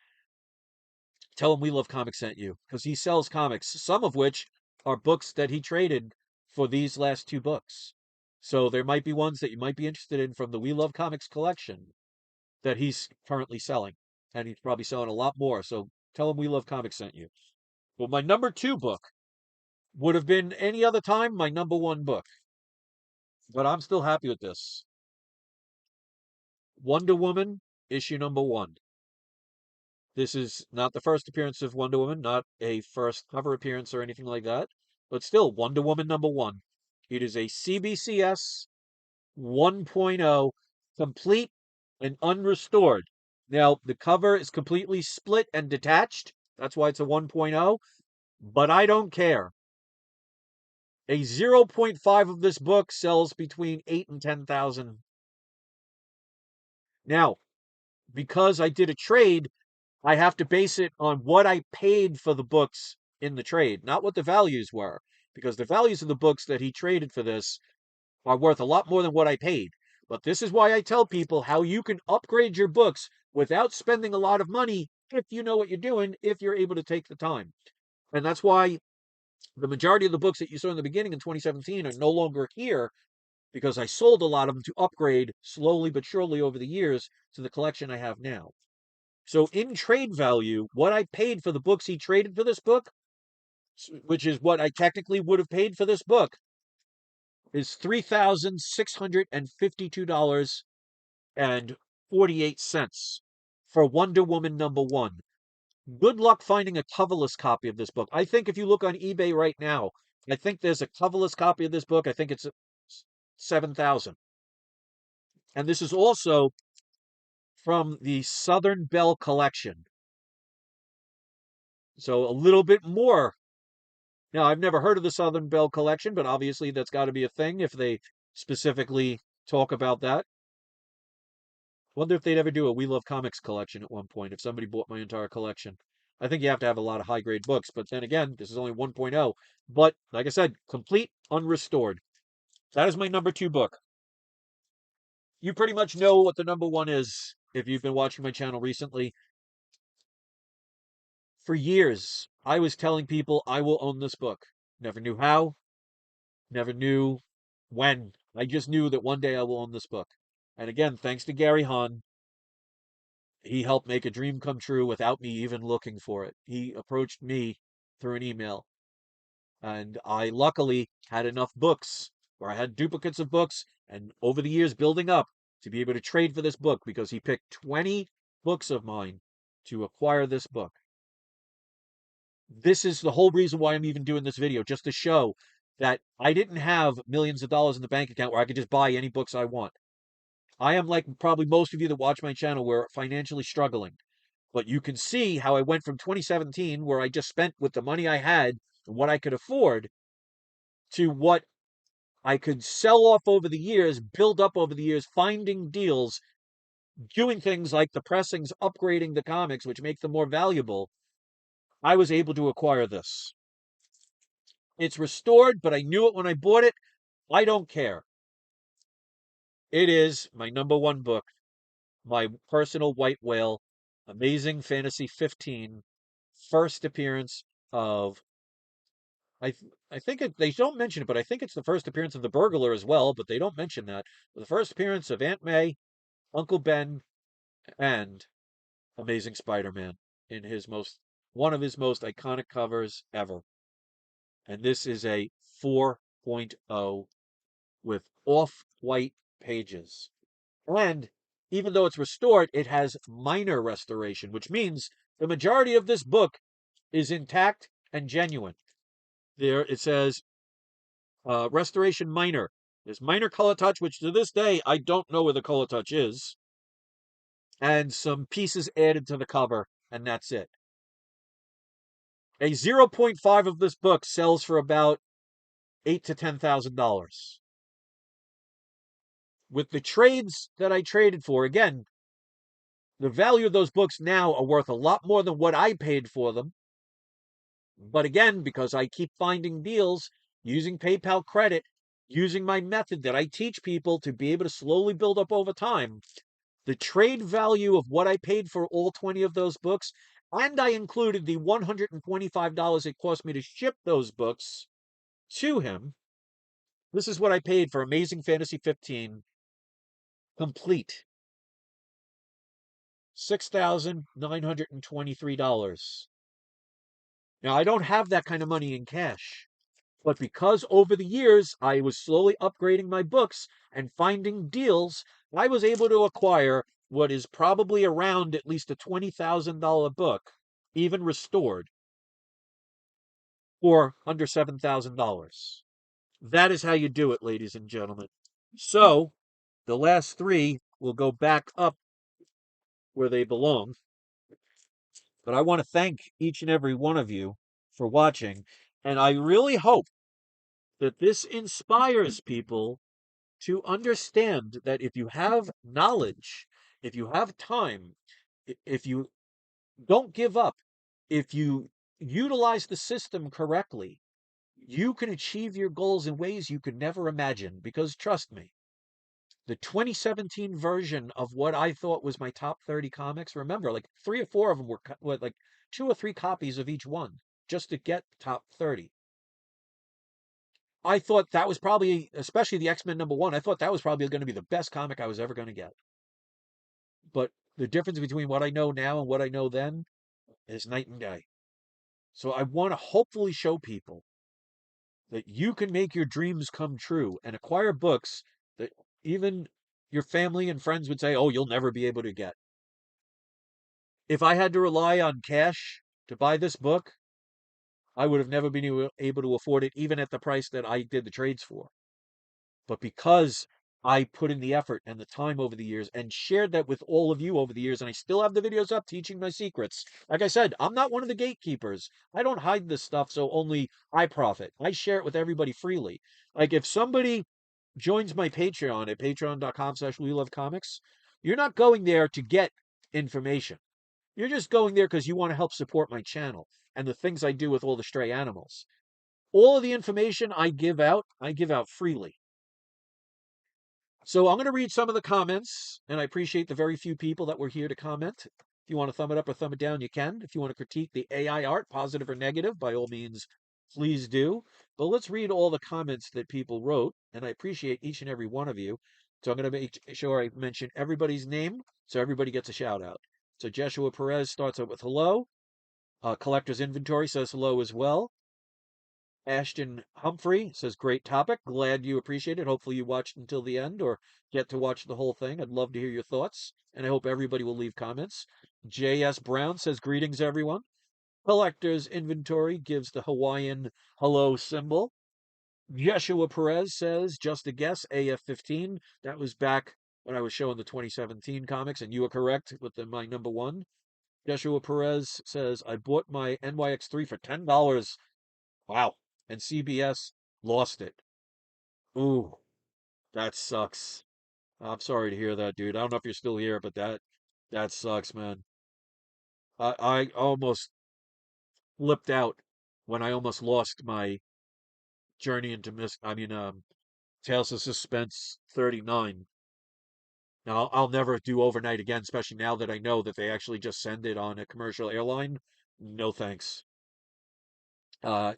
Tell him We Love Comics sent you, because he sells comics, some of which are books that he traded for these last two books. So there might be ones that you might be interested in from the We Love Comics collection that he's currently selling. And he's probably selling a lot more. So tell him We Love Comics sent you. Well, my number 2 book would have been any other time my number 1 book. But I'm still happy with this. Wonder Woman, issue number 1. This is not the first appearance of Wonder Woman, not a first cover appearance or anything like that, but still Wonder Woman #1. It is a CBCS 1.0, complete and unrestored. Now, the cover is completely split and detached. That's why it's a 1.0, but I don't care. A 0.5 of this book sells between 8 and 10,000. Now, because I did a trade, I have to base it on what I paid for the books in the trade, not what the values were, because the values of the books that he traded for this are worth a lot more than what I paid. But this is why I tell people how you can upgrade your books without spending a lot of money if you know what you're doing, if you're able to take the time. And that's why the majority of the books that you saw in the beginning in 2017 are no longer here, because I sold a lot of them to upgrade slowly but surely over the years to the collection I have now. So in trade value, what I paid for the books he traded for this book, which is what I technically would have paid for this book, is $3,652.48 for Wonder Woman #1. Good luck finding a coverless copy of this book. I think if you look on eBay right now, I think there's a coverless copy of this book. I think it's 7,000. And this is also from the Southern Belle collection. So a little bit more. Now, I've never heard of the Southern Belle collection, but obviously that's got to be a thing if they specifically talk about that. Wonder if they'd ever do a We Love Comics collection at one point, if somebody bought my entire collection. I think you have to have a lot of high grade books, but then again, this is only 1.0. But like I said, complete unrestored. That is my #2 book. You pretty much know what the #1 is if you've been watching my channel recently. For years, I was telling people I will own this book. Never knew how, never knew when. I just knew that one day I will own this book. And again, thanks to Gary Hahn, he helped make a dream come true without me even looking for it. He approached me through an email, and I luckily had enough books, or I had duplicates of books, and over the years building up to be able to trade for this book because he picked 20 books of mine to acquire this book. This is the whole reason why I'm even doing this video, just to show that I didn't have millions of dollars in the bank account where I could just buy any books I want. I am like probably most of you that watch my channel, we're financially struggling. But you can see how I went from 2017, where I just spent with the money I had and what I could afford, to what I could sell off over the years, build up over the years, finding deals, doing things like the pressings, upgrading the comics, which make them more valuable. I was able to acquire this. It's restored, but I knew it when I bought it. I don't care. It is my #1 book, my personal white whale, Amazing Fantasy 15, first appearance of, I think they don't mention it, but I think it's the first appearance of the burglar as well, but they don't mention that. But the first appearance of Aunt May, Uncle Ben, and Amazing Spider-Man in one of his most iconic covers ever. And this is a 4.0 with off-white pages. And even though it's restored, it has minor restoration, which means the majority of this book is intact and genuine. There it says restoration minor. There's minor color touch, which to this day I don't know where the color touch is, and some pieces added to the cover, and that's it. A 0.5 of this book sells for about $8,000 to $10,000. With the trades that I traded for, again, the value of those books now are worth a lot more than what I paid for them. But again, because I keep finding deals using PayPal credit, using my method that I teach people to be able to slowly build up over time, the trade value of what I paid for all 20 of those books, and I included the $125 it cost me to ship those books to him. This is what I paid for Amazing Fantasy 15 complete. $6,923. Now, I don't have that kind of money in cash, but because over the years I was slowly upgrading my books and finding deals, I was able to acquire what is probably around at least a $20,000 book, even restored, for under $7,000. That is how you do it, ladies and gentlemen. So the last three will go back up where they belong. But I want to thank each and every one of you for watching. And I really hope that this inspires people to understand that if you have knowledge, if you have time, if you don't give up, if you utilize the system correctly, you can achieve your goals in ways you could never imagine. Because trust me, the 2017 version of what I thought was my top 30 comics, remember, like three or four of them were like two or three copies of each one just to get top 30. I thought that was probably, especially the X-Men #1, I thought that was probably going to be the best comic I was ever going to get. But the difference between what I know now and what I know then is night and day. So I want to hopefully show people that you can make your dreams come true and acquire books that even your family and friends would say, oh, you'll never be able to get. If I had to rely on cash to buy this book, I would have never been able to afford it, even at the price that I did the trades for. But because I put in the effort and the time over the years and shared that with all of you over the years, and I still have the videos up teaching my secrets. Like I said, I'm not one of the gatekeepers. I don't hide this stuff so only I profit. I share it with everybody freely. Like if somebody joins my Patreon at patreon.com/WeLoveComics, you're not going there to get information. You're just going there because you want to help support my channel and the things I do with all the stray animals. All of the information I give out freely. So I'm going to read some of the comments, and I appreciate the very few people that were here to comment. If you want to thumb it up or thumb it down, you can. If you want to critique the AI art, positive or negative, by all means, please do. But let's read all the comments that people wrote, and I appreciate each and every one of you. So I'm going to make sure I mention everybody's name so everybody gets a shout out. So Joshua Perez starts out with hello. Collector's Inventory says hello as well. Ashton Humphrey says, great topic. Glad you appreciate it. Hopefully you watched until the end or get to watch the whole thing. I'd love to hear your thoughts, and I hope everybody will leave comments. J.S. Brown says, greetings, everyone. Collector's Inventory gives the Hawaiian hello symbol. Joshua Perez says, just a guess, AF15. That was back when I was showing the 2017 comics, and you were correct with my #1. Joshua Perez says, I bought my NYX3 for $10. Wow. And CBS lost it. Ooh, that sucks. I'm sorry to hear that, dude. I don't know if you're still here, but that sucks, man. I almost flipped out when I almost lost my Journey into Tales of Suspense 39. Now, I'll never do overnight again, especially now that I know that they actually just send it on a commercial airline. No thanks. Uh,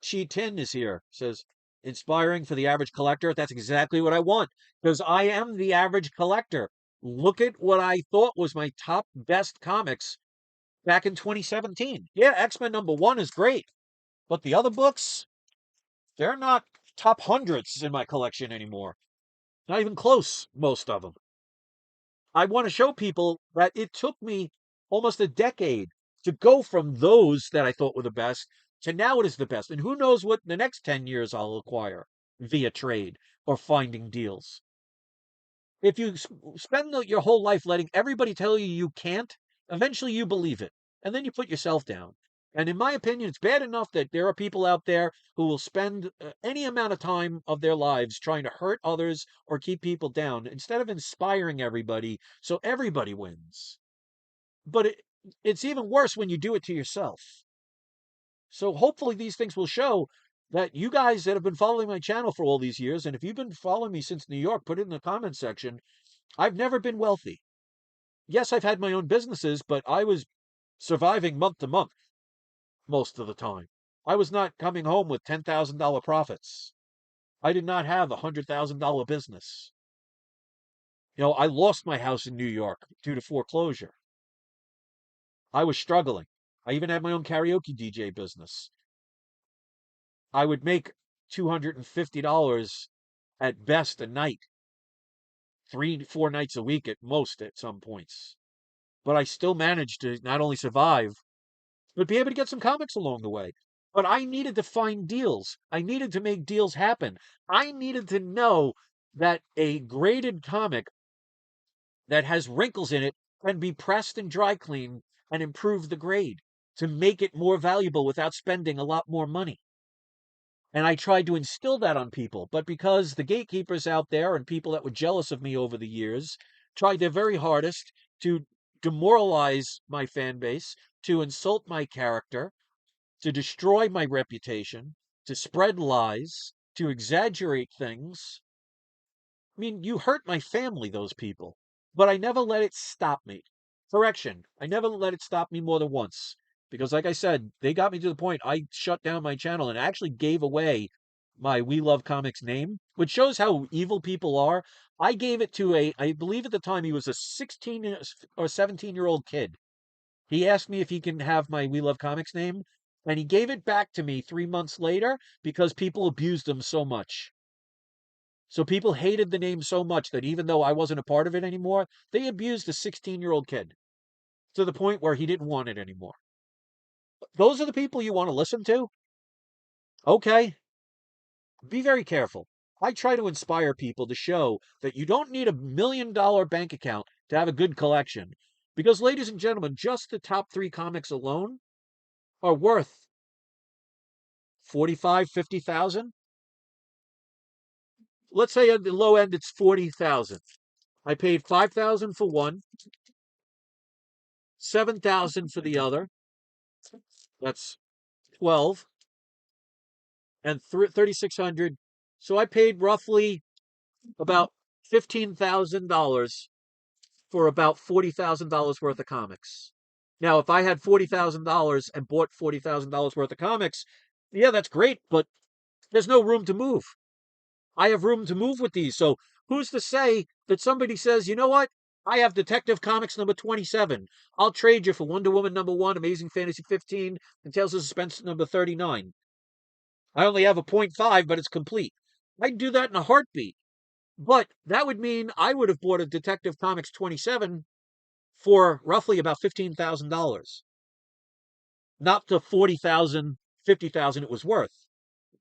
Chi Tin is here. Says, inspiring for the average collector. That's exactly what I want because I am the average collector. Look at what I thought was my top best comics back in 2017. Yeah, X-Men #1 is great, but the other books, they're not top hundreds in my collection anymore. Not even close, most of them. I want to show people that it took me almost a decade to go from those that I thought were the best to now it is the best. And who knows what the next 10 years I'll acquire via trade or finding deals. If you spend your whole life letting everybody tell you you can't, eventually you believe it. And then you put yourself down. And in my opinion, it's bad enough that there are people out there who will spend any amount of time of their lives trying to hurt others or keep people down instead of inspiring everybody so everybody wins. But it's even worse when you do it to yourself. So hopefully these things will show that you guys that have been following my channel for all these years, and if you've been following me since New York, put it in the comments section. I've never been wealthy. Yes, I've had my own businesses, but I was surviving month to month most of the time. I was not coming home with $10,000 profits. I did not have a $100,000 business. I lost my house in New York due to foreclosure. I was struggling. I even had my own karaoke DJ business. I would make $250 at best a night. 3, 4 nights a week at most at some points. But I still managed to not only survive, but be able to get some comics along the way. But I needed to find deals. I needed to make deals happen. I needed to know that a graded comic that has wrinkles in it can be pressed and dry cleaned and improve the grade to make it more valuable without spending a lot more money. And I tried to instill that on people, but because the gatekeepers out there and people that were jealous of me over the years tried their very hardest to demoralize my fan base, to insult my character, to destroy my reputation, to spread lies, to exaggerate things. I mean, you hurt my family, those people. But I never let it stop me. Correction, I never let it stop me more than once. Because, like I said, they got me to the point I shut down my channel and actually gave away my We Love Comics name, which shows how evil people are. I gave it to I believe at the time he was a 16 or 17-year-old kid. He asked me if he can have my We Love Comics name, and he gave it back to me 3 months later because people abused him so much. So people hated the name so much that even though I wasn't a part of it anymore, they abused a 16-year-old kid to the point where he didn't want it anymore. Those are the people you want to listen to? Okay, be very careful. I try to inspire people to show that you don't need $1 million bank account to have a good collection. Because, ladies and gentlemen, just the top 3 comics alone are worth 45, 50,000. Let's say at the low end it's 40,000. I paid 5,000 for one, 7,000 for the other. That's 12 and 3,600. So I paid roughly about $15,000 for about $40,000 worth of comics. Now, if I had $40,000 and bought $40,000 worth of comics, yeah, that's great, but there's no room to move. I have room to move with these. So who's to say that somebody says, you know what? I have Detective Comics number 27. I'll trade you for Wonder Woman number 1, Amazing Fantasy 15, and Tales of Suspense number 39. I only have a .5, but it's complete. I'd do that in a heartbeat. But that would mean I would have bought a Detective Comics 27 for roughly about $15,000. Not the 40,000, 50,000 it was worth,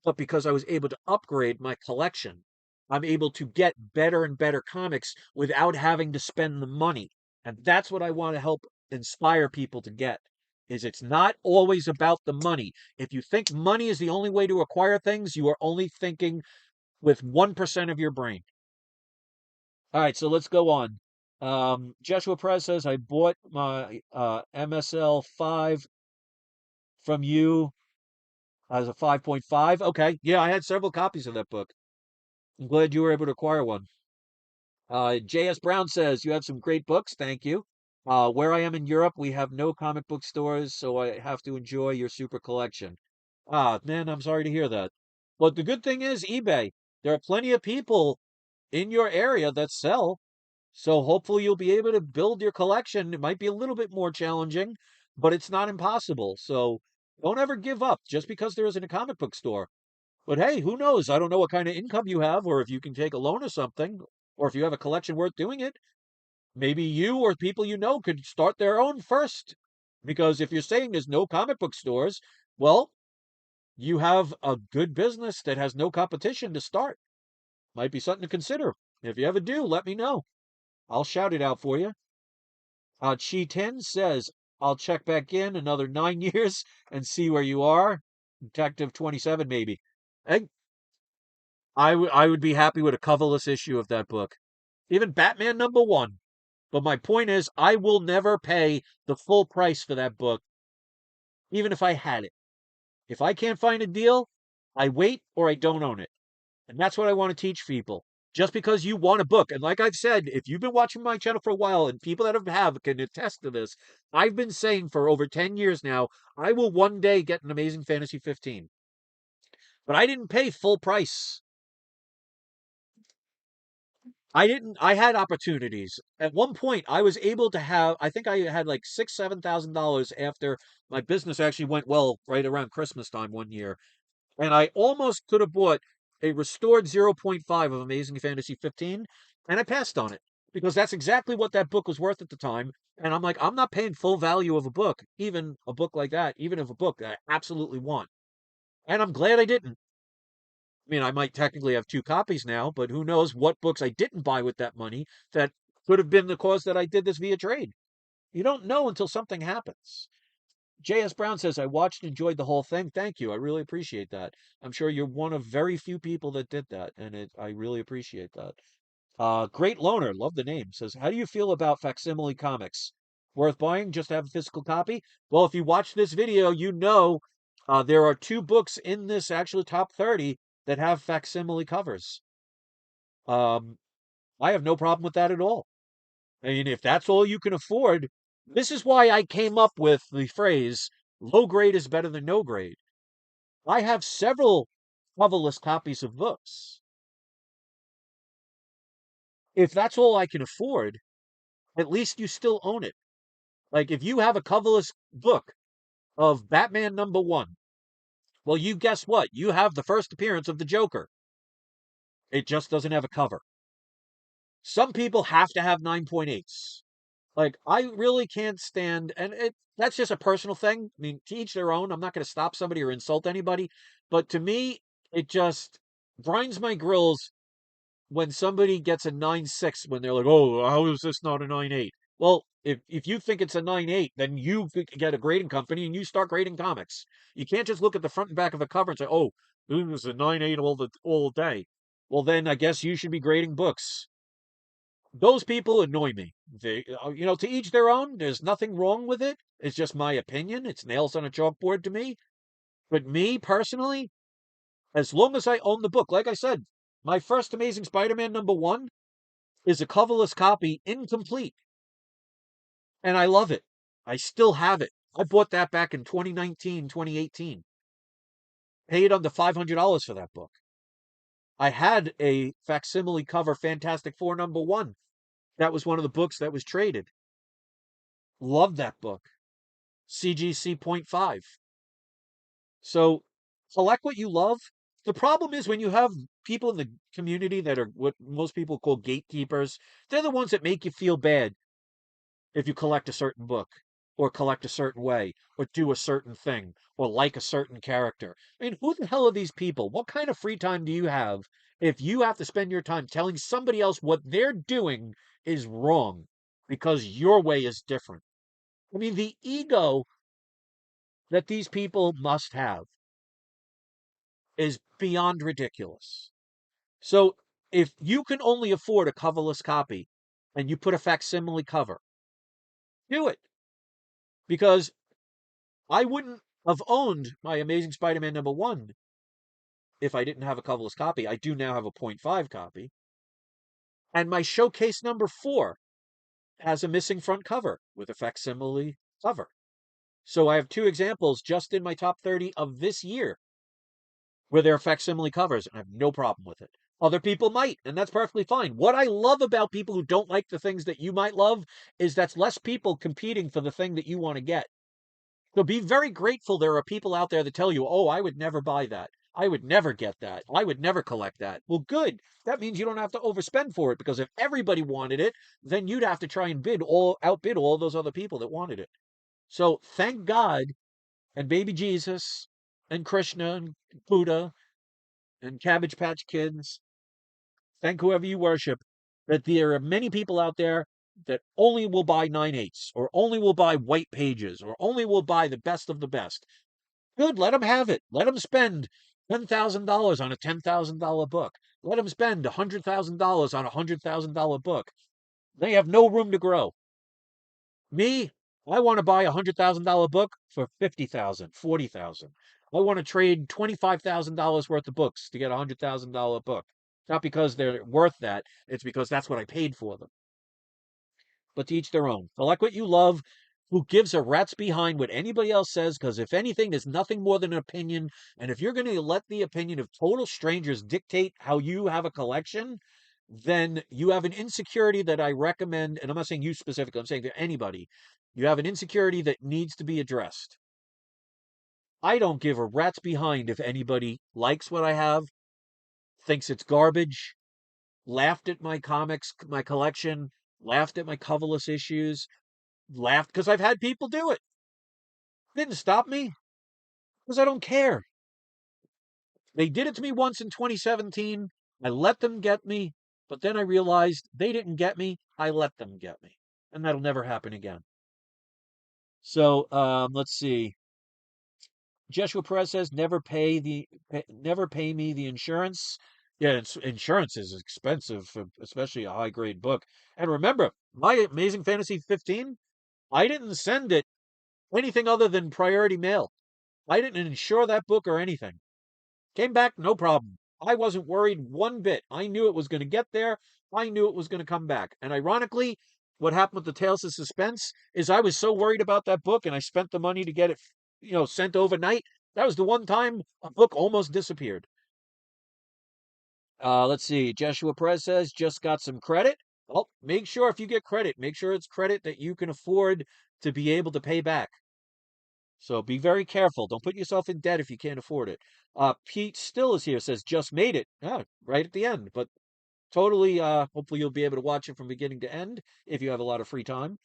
but because I was able to upgrade my collection, I'm able to get better and better comics without having to spend the money. And that's what I want to help inspire people to get. Is it's not always about the money. If you think money is the only way to acquire things, you are only thinking with 1% of your brain. All right, so let's go on. Joshua Perez says, I bought my MSL 5 from you as a 5.5. Okay, yeah, I had several copies of that book. I'm glad you were able to acquire one. J.S. Brown says, you have some great books. Thank you. Where I am in Europe, we have no comic book stores, so I have to enjoy your super collection. Ah, man, I'm sorry to hear that. But the good thing is eBay. There are plenty of people in your area that sell. So hopefully you'll be able to build your collection. It might be a little bit more challenging, but it's not impossible. So don't ever give up just because there isn't a comic book store. But hey, who knows? I don't know what kind of income you have, or if you can take a loan or something, or if you have a collection worth doing it. Maybe you or people you know could start their own first. Because if you're saying there's no comic book stores, well, you have a good business that has no competition to start. Might be something to consider. If you ever do, let me know. I'll shout it out for you. Chi 10 says, I'll check back in another 9 years and see where you are. Detective 27, maybe. And I would be happy with a coverless issue of that book. Even Batman number 1. But my point is, I will never pay the full price for that book, even if I had it. If I can't find a deal, I wait or I don't own it. And that's what I want to teach people. Just because you want a book, and like I've said, if you've been watching my channel for a while, and people that have can attest to this, I've been saying for over 10 years now, I will one day get an Amazing Fantasy 15. But I didn't pay full price. I had opportunities. At one point, I was able to have, I think I had like $6,000, $7,000 after my business actually went well right around Christmas time one year. And I almost could have bought a restored 0.5 of Amazing Fantasy 15. And I passed on it because that's exactly what that book was worth at the time. And I'm like, I'm not paying full value of a book, even a book like that, even if a book that I absolutely want. And I'm glad I didn't. I mean, I might technically have two copies now, but who knows what books I didn't buy with that money that could have been the cause that I did this via trade. You don't know until something happens. J.S. Brown says, I watched and enjoyed the whole thing. Thank you. I really appreciate that. I'm sure you're one of very few people that did that, and I really appreciate that. Great Loner, love the name, says, how do you feel about facsimile comics? Worth buying just to have a physical copy? Well, if you watch this video, you know there are two books in this actual top 30 that have facsimile covers. Um, I have no problem with that at all. I mean, if that's all you can afford, this is why I came up with the phrase, low grade is better than no grade. I have several coverless copies of books. If that's all I can afford, at least you still own it. Like if you have a coverless book of Batman #1, well, you guess what? You have the first appearance of the Joker. It just doesn't have a cover. Some people have to have 9.8s. Like I really can't stand, and that's just a personal thing. I mean, to each their own. I'm not going to stop somebody or insult anybody, but to me, it just grinds my grills when somebody gets a 9.6 when they're like, "Oh, how is this not a 9.8?" Well, if you think it's a 9.8, then you get a grading company and you start grading comics. You can't just look at the front and back of a cover and say, "Oh, this is a 9.8 all day." Well, then I guess you should be grading books. Those people annoy me. To each their own. There's nothing wrong with it. It's just my opinion. It's nails on a chalkboard to me. But me personally, as long as I own the book, like I said, my first Amazing Spider-Man #1 is a coverless copy, incomplete, and I love it. I still have it. I bought that back in 2019, 2018. Paid under $500 for that book. I had a facsimile cover Fantastic Four #1. That was one of the books that was traded. Loved that book. CGC .5. So select what you love. The problem is when you have people in the community that are what most people call gatekeepers, they're the ones that make you feel bad if you collect a certain book or collect a certain way or do a certain thing or like a certain character. I mean, who the hell are these people? What kind of free time do you have if you have to spend your time telling somebody else what they're doing is wrong because your way is different? I mean, the ego that these people must have is beyond ridiculous. So if you can only afford a coverless copy and you put a facsimile cover, do it. Because I wouldn't have owned my Amazing Spider-Man #1 if I didn't have a coverless copy. I do now have a .5 copy. And my Showcase #4 has a missing front cover with a facsimile cover. So I have two examples just in my top 30 of this year where they're facsimile covers, and I have no problem with it. Other people might, and that's perfectly fine. What I love about people who don't like the things that you might love is that's less people competing for the thing that you want to get. So be very grateful there are people out there that tell you, oh, I would never buy that. I would never get that. I would never collect that. Well, good. That means you don't have to overspend for it because if everybody wanted it, then you'd have to try and outbid all those other people that wanted it. So thank God and baby Jesus and Krishna and Buddha and Cabbage Patch Kids, thank whoever you worship, that there are many people out there that only will buy 9.8s or only will buy white pages or only will buy the best of the best. Good, let them have it. Let them spend $10,000 on a $10,000 book. Let them spend $100,000 on a $100,000 book. They have no room to grow. Me, I want to buy a $100,000 book for 50,000, 40,000. I want to trade $25,000 worth of books to get a $100,000 book. Not because they're worth that, it's because that's what I paid for them. But to each their own. Select what you love. Who gives a rat's behind what anybody else says? Because if anything, there's nothing more than an opinion. And if you're going to let the opinion of total strangers dictate how you have a collection, then you have an insecurity that I recommend. And I'm not saying you specifically, I'm saying to anybody. You have an insecurity that needs to be addressed. I don't give a rat's behind if anybody likes what I have, thinks it's garbage, laughed at my comics, my collection, laughed at my coverless issues, laughed because I've had people do it. Didn't stop me because I don't care. They did it to me once in 2017. I let them get me, but then I realized they didn't get me. I let them get me, and that'll never happen again. So let's see. Joshua Perez says, never pay me the insurance. Yeah, insurance is expensive, especially a high grade book. And remember, my Amazing Fantasy 15, I didn't send it anything other than priority mail. I didn't insure that book or anything. Came back, no problem. I wasn't worried one bit. I knew it was going to get there. I knew it was going to come back. And ironically, what happened with the Tales of Suspense is I was so worried about that book and I spent the money to get it, sent overnight. That was the one time a book almost disappeared. Let's see. Joshua Perez says, just got some credit. Well, make sure if you get credit, make sure it's credit that you can afford to be able to pay back. So be very careful. Don't put yourself in debt if you can't afford it. Pete still is here, says just made it. Yeah, right at the end. But totally, hopefully you'll be able to watch it from beginning to end if you have a lot of free time.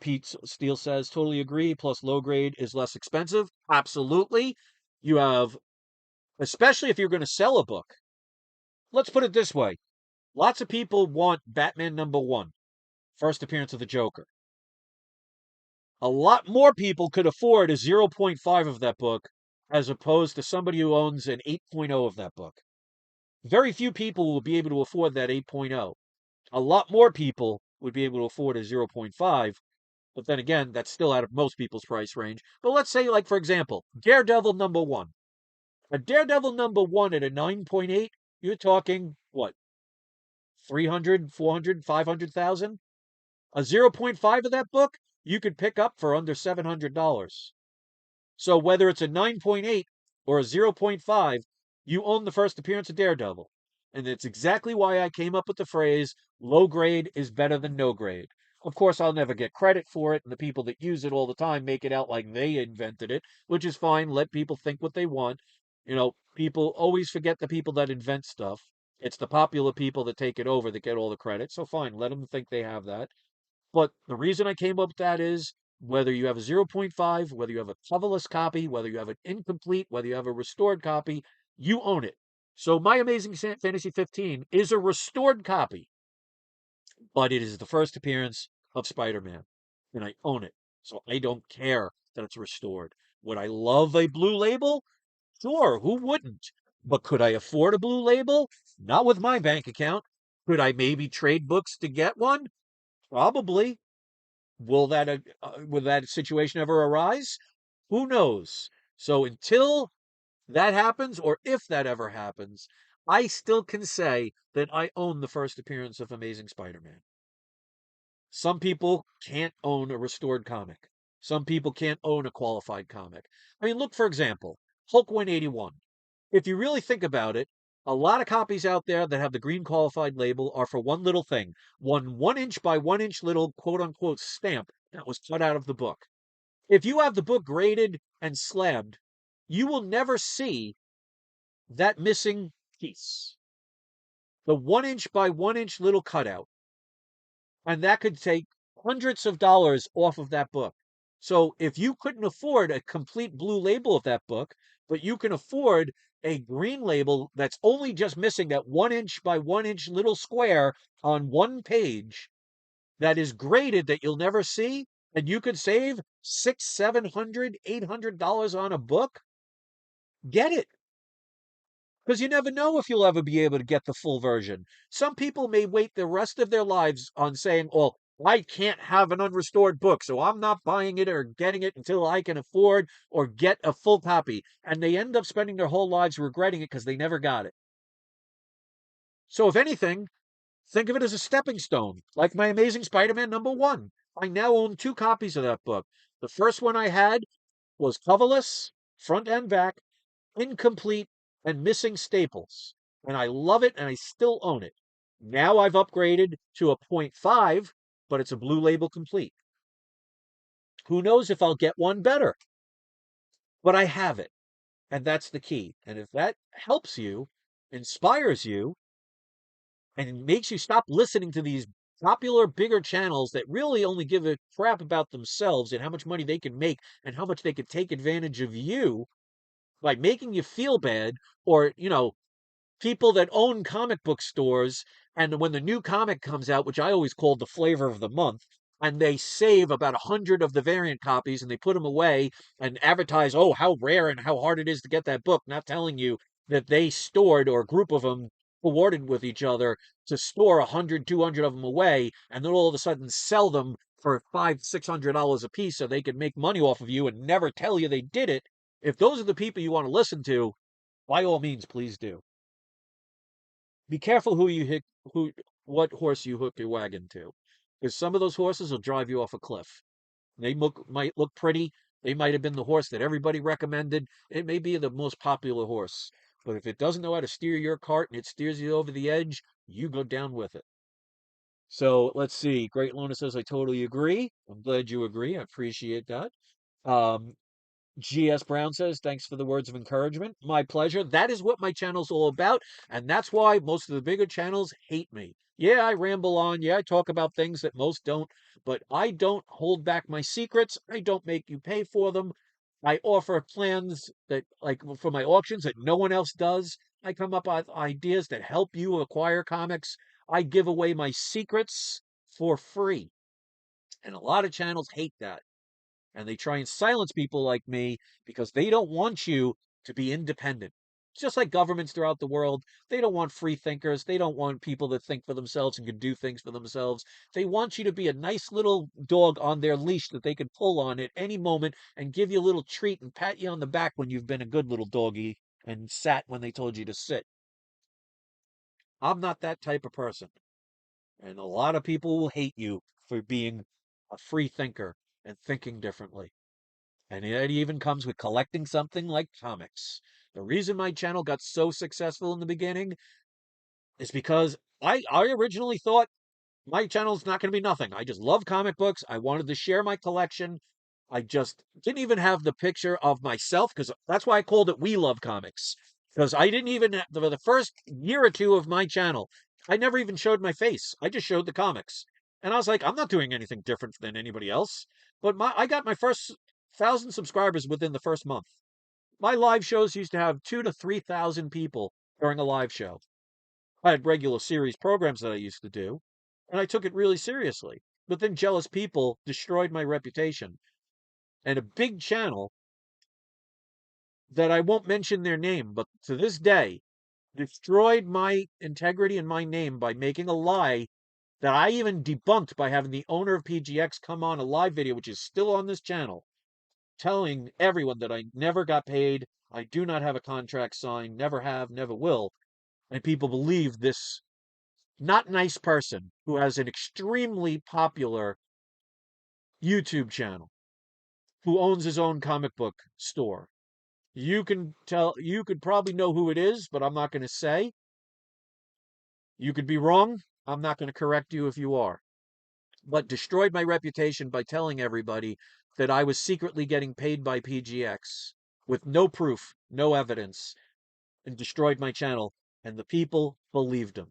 Pete Steele says totally agree. Plus low grade is less expensive. Absolutely. You have, especially if you're going to sell a book. Let's put it this way. Lots of people want Batman #1, first appearance of the Joker. A lot more people could afford a zero point 0.5 of that book as opposed to somebody who owns an 8.0 of that book. Very few people will be able to afford that 8.0. A lot more people would be able to afford a zero point 0.5, but then again, that's still out of most people's price range. But let's say, like, for example, Daredevil #1. A Daredevil #1 at a 9.8, you're talking, what, 300, 400, 500,000? A zero point 0.5 of that book, you could pick up for under $700. So whether it's a 9.8 or a zero point 0.5, you own the first appearance of Daredevil. And it's exactly why I came up with the phrase low grade is better than no grade. Of course, I'll never get credit for it, and the people that use it all the time make it out like they invented it, which is fine. Let people think what they want. People always forget the people that invent stuff. It's the popular people that take it over that get all the credit. So fine, let them think they have that. But the reason I came up with that is whether you have a zero point 0.5, whether you have a coverless copy, whether you have an incomplete, whether you have a restored copy, you own it. So my Amazing Fantasy 15 is a restored copy, but it is the first appearance of Spider-Man, and I own it. So I don't care that it's restored. Would I love a blue label? Sure, who wouldn't? But could I afford a blue label? Not with my bank account. Could I maybe trade books to get one? Probably. Will that situation ever arise? Who knows? So until that happens, or if that ever happens, I still can say that I own the first appearance of Amazing Spider-Man. Some people can't own a restored comic. Some people can't own a qualified comic. I mean, look, for example, Hulk 181. If you really think about it, a lot of copies out there that have the green qualified label are for one little thing, one inch by 1 inch little quote unquote stamp that was cut out of the book. If you have the book graded and slabbed, you will never see that missing piece. The 1 inch by 1 inch little cutout. And that could take hundreds of dollars off of that book. So if you couldn't afford a complete blue label of that book, but you can afford a green label that's only just missing that 1 inch by 1 inch little square on one page that is graded that you'll never see, and you could save six, $700, $800 on a book, get it. Because you never know if you'll ever be able to get the full version. Some people may wait the rest of their lives on saying, well, I can't have an unrestored book, so I'm not buying it or getting it until I can afford or get a full copy. And they end up spending their whole lives regretting it because they never got it. So, if anything, think of it as a stepping stone, like my Amazing Spider-Man #1. I now own 2 copies of that book. The first one I had was coverless, front and back, incomplete, and missing staples. And I love it and I still own it. Now I've upgraded to a point 0.5, but it's a blue label complete. Who knows if I'll get one better? But I have it. And that's the key. And if that helps you, inspires you, And it makes you stop listening to these popular, bigger channels that really only give a crap about themselves and how much money they can make and how much they can take advantage of you by making you feel bad, or, people that own comic book stores, and when the new comic comes out, which I always called the flavor of the month, and they save about 100 of the variant copies and they put them away and advertise, oh, how rare and how hard it is to get that book, not telling you that they stored, or a group of them coordinated with each other to store 100, 200 of them away, and then all of a sudden sell them for $500, $600 a piece so they can make money off of you and never tell you they did it. If those are the people you want to listen to, by all means, please do. Be careful who you hit, who, what horse you hook your wagon to, because some of those horses will drive you off a cliff. Might look pretty. They might have been the horse that everybody recommended. It may be the most popular horse, but if it doesn't know how to steer your cart and it steers you over the edge, you go down with it. So let's see. Great Lona says, I totally agree. I'm glad you agree. I appreciate that. Um, G.S. Brown says, thanks for the words of encouragement. My pleasure. That is what my channel's all about. And that's why most of the bigger channels hate me. Yeah, I ramble on. Yeah, I talk about things that most don't, but I don't hold back my secrets. I don't make you pay for them. I offer plans that, like for my auctions, that no one else does. I come up with ideas that help you acquire comics. I give away my secrets for free. And a lot of channels hate that, and they try and silence people like me because they don't want you to be independent. Just like governments throughout the world, they don't want free thinkers. They don't want people that think for themselves and can do things for themselves. They want you to be a nice little dog on their leash that they could pull on at any moment and give you a little treat and pat you on the back when you've been a good little doggy and sat when they told you to sit. I'm not that type of person. And a lot of people will hate you for being a free thinker and thinking differently. And it even comes with collecting something like comics. The reason my channel got so successful in the beginning is because I originally thought my channel's not going to be nothing. I just love comic books. I wanted to share my collection. I just didn't even have the picture of myself, because that's why I called it We Love Comics. Because I didn't even, for the first year or two of my channel, I never even showed my face. I just showed the comics. And I was like, I'm not doing anything different than anybody else. But I got my first 1,000 subscribers within the first month. My live shows used to have 2 to 3,000 people during a live show. I had regular series programs that I used to do, and I took it really seriously. But then jealous people destroyed my reputation. And a big channel that I won't mention their name, but to this day, destroyed my integrity and my name by making a lie that I even debunked by having the owner of PGX come on a live video, which is still on this channel, telling everyone that I never got paid. I do not have a contract signed, never have, never will. And people believe this not nice person who has an extremely popular YouTube channel, who owns his own comic book store. You could probably know who it is, but I'm not going to say. You could be wrong. I'm not going to correct you if you are. But destroyed my reputation by telling everybody that I was secretly getting paid by PGX with no proof, no evidence, and destroyed my channel. And the people believed him.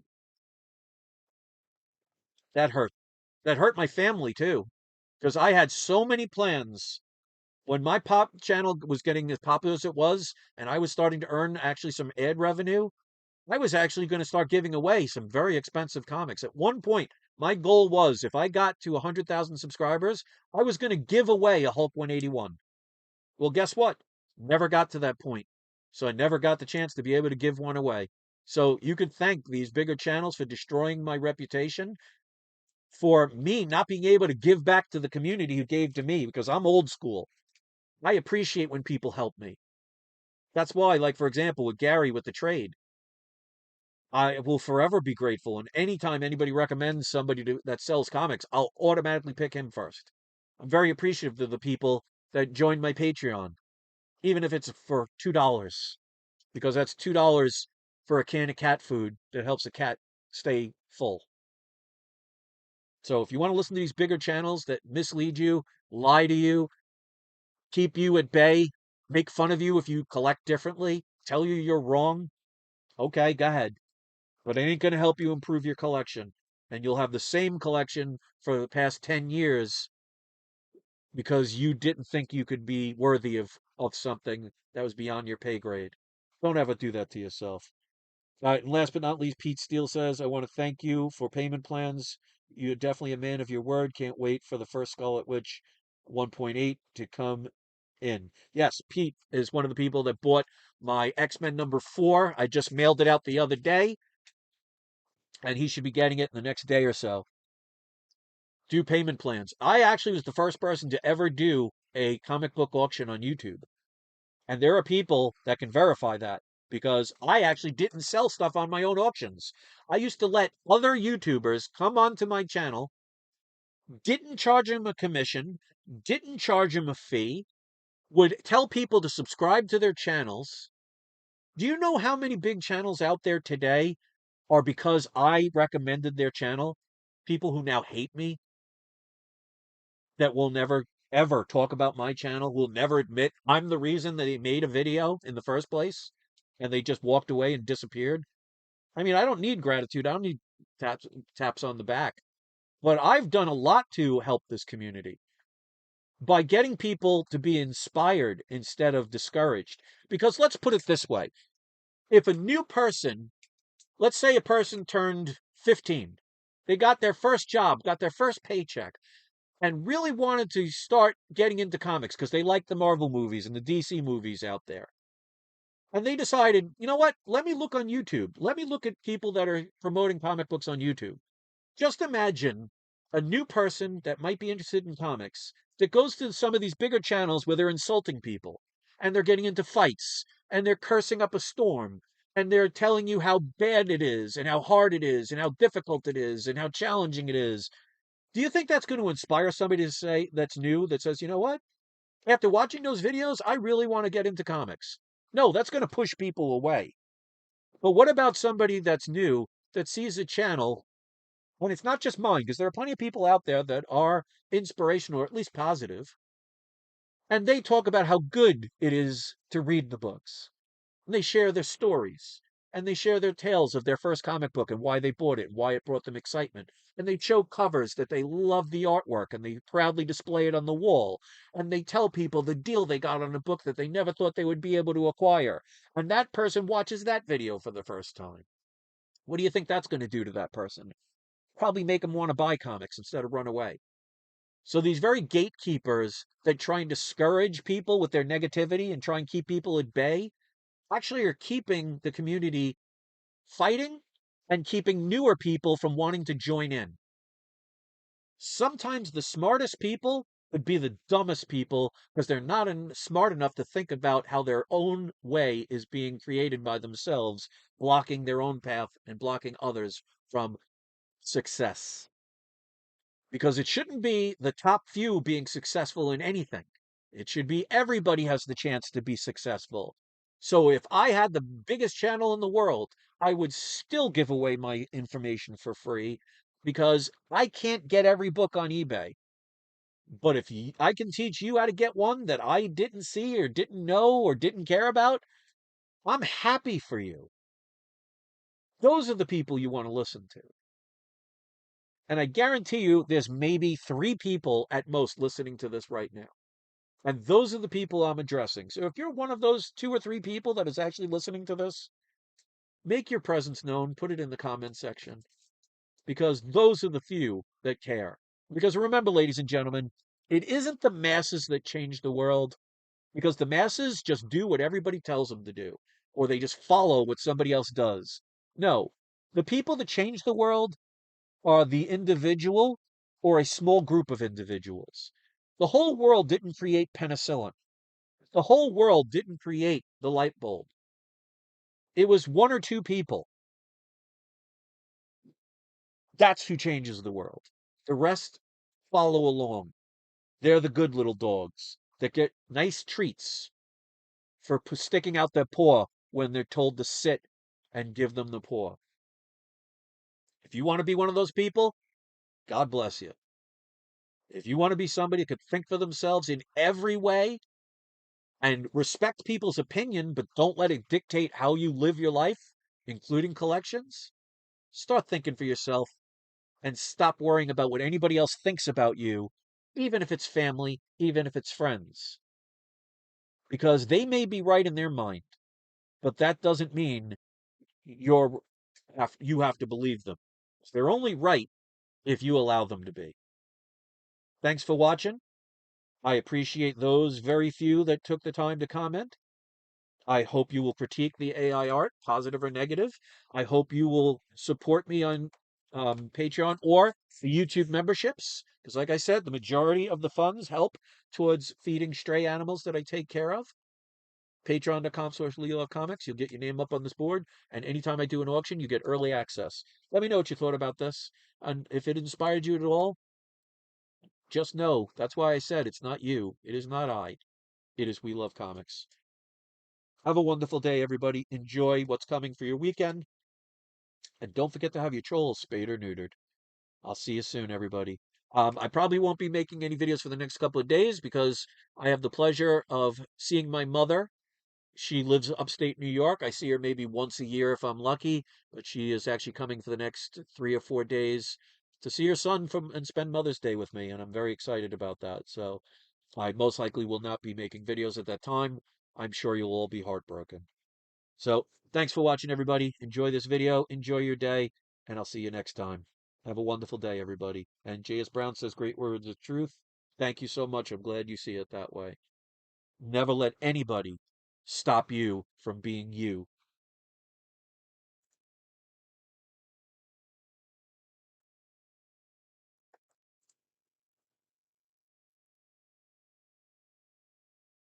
That hurt. That hurt my family too, because I had so many plans when my pop channel was getting as popular as it was, and I was starting to earn actually some ad revenue. I was actually going to start giving away some very expensive comics. At one point, my goal was, if I got to 100,000 subscribers, I was going to give away a Hulk 181. Well, guess what? Never got to that point. So I never got the chance to be able to give one away. So you could thank these bigger channels for destroying my reputation, for me not being able to give back to the community who gave to me, because I'm old school. I appreciate when people help me. That's why, like, for example, with Gary with the trade, I will forever be grateful. And anytime anybody recommends somebody that sells comics, I'll automatically pick him first. I'm very appreciative of the people that join my Patreon, even if it's for $2, because that's $2 for a can of cat food that helps a cat stay full. So if you want to listen to these bigger channels that mislead you, lie to you, keep you at bay, make fun of you if you collect differently, tell you you're wrong, okay, go ahead. but it ain't going to help you improve your collection. And you'll have the same collection for the past 10 years because you didn't think you could be worthy of something that was beyond your pay grade. Don't ever do that to yourself. All right, and last but not least, Pete Steele says, I want to thank you for payment plans. You're definitely a man of your word. Can't wait for the first Scarlet Witch 1.8 to come in. Yes, Pete is one of the people that bought my X-Men #4. I just mailed it out the other day, and he should be getting it in the next day or so. Do payment plans. I actually was the first person to ever do a comic book auction on YouTube. And there are people that can verify that because I actually didn't sell stuff on my own auctions. I used to let other YouTubers come onto my channel, didn't charge them a commission, didn't charge them a fee, would tell people to subscribe to their channels. Do you know how many big channels out there today are because I recommended their channel? People who now hate me, that will never ever talk about my channel, will never admit I'm the reason that they made a video in the first place, and they just walked away and disappeared. I mean, I don't need gratitude. I don't need taps on the back. But I've done a lot to help this community by getting people to be inspired instead of discouraged. Because let's put it this way. If a new person, let's say a person turned 15, they got their first job, got their first paycheck, and really wanted to start getting into comics because they like the Marvel movies and the DC movies out there. And they decided, you know what? Let me look on YouTube. Let me look at people that are promoting comic books on YouTube. Just imagine a new person that might be interested in comics that goes to some of these bigger channels where they're insulting people and they're getting into fights and they're cursing up a storm and they're telling you how bad it is and how hard it is and how difficult it is and how challenging it is. Do you think that's going to inspire somebody to say that's new, that says, you know what? After watching those videos, I really want to get into comics? No, that's going to push people away. But what about somebody that's new that sees a channel, and it's not just mine, because there are plenty of people out there that are inspirational or at least positive, and they talk about how good it is to read the books. And they share their stories and they share their tales of their first comic book and why they bought it, why it brought them excitement. And they show covers that they love the artwork and they proudly display it on the wall. And they tell people the deal they got on a book that they never thought they would be able to acquire. And that person watches that video for the first time. What do you think that's going to do to that person? Probably make them want to buy comics instead of run away. So these very gatekeepers that try and discourage people with their negativity and try and keep people at bay actually are keeping the community fighting and keeping newer people from wanting to join in. Sometimes the smartest people would be the dumbest people because they're not smart enough to think about how their own way is being created by themselves, blocking their own path and blocking others from success. Because it shouldn't be the top few being successful in anything. It should be everybody has the chance to be successful. So if I had the biggest channel in the world, I would still give away my information for free because I can't get every book on eBay. But if I can teach you how to get one that I didn't see or didn't know or didn't care about, I'm happy for you. Those are the people you want to listen to. And I guarantee you there's maybe 3 people at most listening to this right now. And those are the people I'm addressing. So if you're one of those 2 or 3 people that is actually listening to this, make your presence known, put it in the comment section, because those are the few that care. Because remember, ladies and gentlemen, it isn't the masses that change the world, because the masses just do what everybody tells them to do, or they just follow what somebody else does. No, the people that change the world are the individual or a small group of individuals. The whole world didn't create penicillin. The whole world didn't create the light bulb. It was 1 or 2 people. That's who changes the world. The rest follow along. They're the good little dogs that get nice treats for sticking out their paw when they're told to sit and give them the paw. If you want to be one of those people, God bless you. If you want to be somebody who could think for themselves in every way and respect people's opinion, but don't let it dictate how you live your life, including collections, Start thinking for yourself and stop worrying about what anybody else thinks about you, even if it's family, even if it's friends, because they may be right in their mind, but that doesn't mean you're you have to believe them. They're only right if you allow them to be. Thanks for watching. I appreciate those very few that took the time to comment. I hope you will critique the AI art, positive or negative. I hope you will support me on Patreon or the YouTube memberships, because like I said, the majority of the funds help towards feeding stray animals that I take care of. Patreon.com/LeoComics. You'll get your name up on this board, and anytime I do an auction, you get early access. Let me know what you thought about this, and if it inspired you at all, just know that's why I said it's not you. It is not I. It is We Love Comics. Have a wonderful day, everybody. Enjoy what's coming for your weekend. And don't forget to have your trolls spayed or neutered. I'll see you soon, everybody. I probably won't be making any videos for the next couple of days because I have the pleasure of seeing my mother. She lives upstate New York. I see her maybe once a year if I'm lucky, but she is actually coming for the next 3 or 4 days to see her son from and spend Mother's Day with me, and I'm very excited about that. So I most likely will not be making videos at that time. I'm sure you'll all be heartbroken. So thanks for watching, everybody. Enjoy this video. Enjoy your day, and I'll see you next time. Have a wonderful day, everybody. And J.S. Brown says great words of truth. Thank you so much. I'm glad you see it that way. Never let anybody stop you from being you.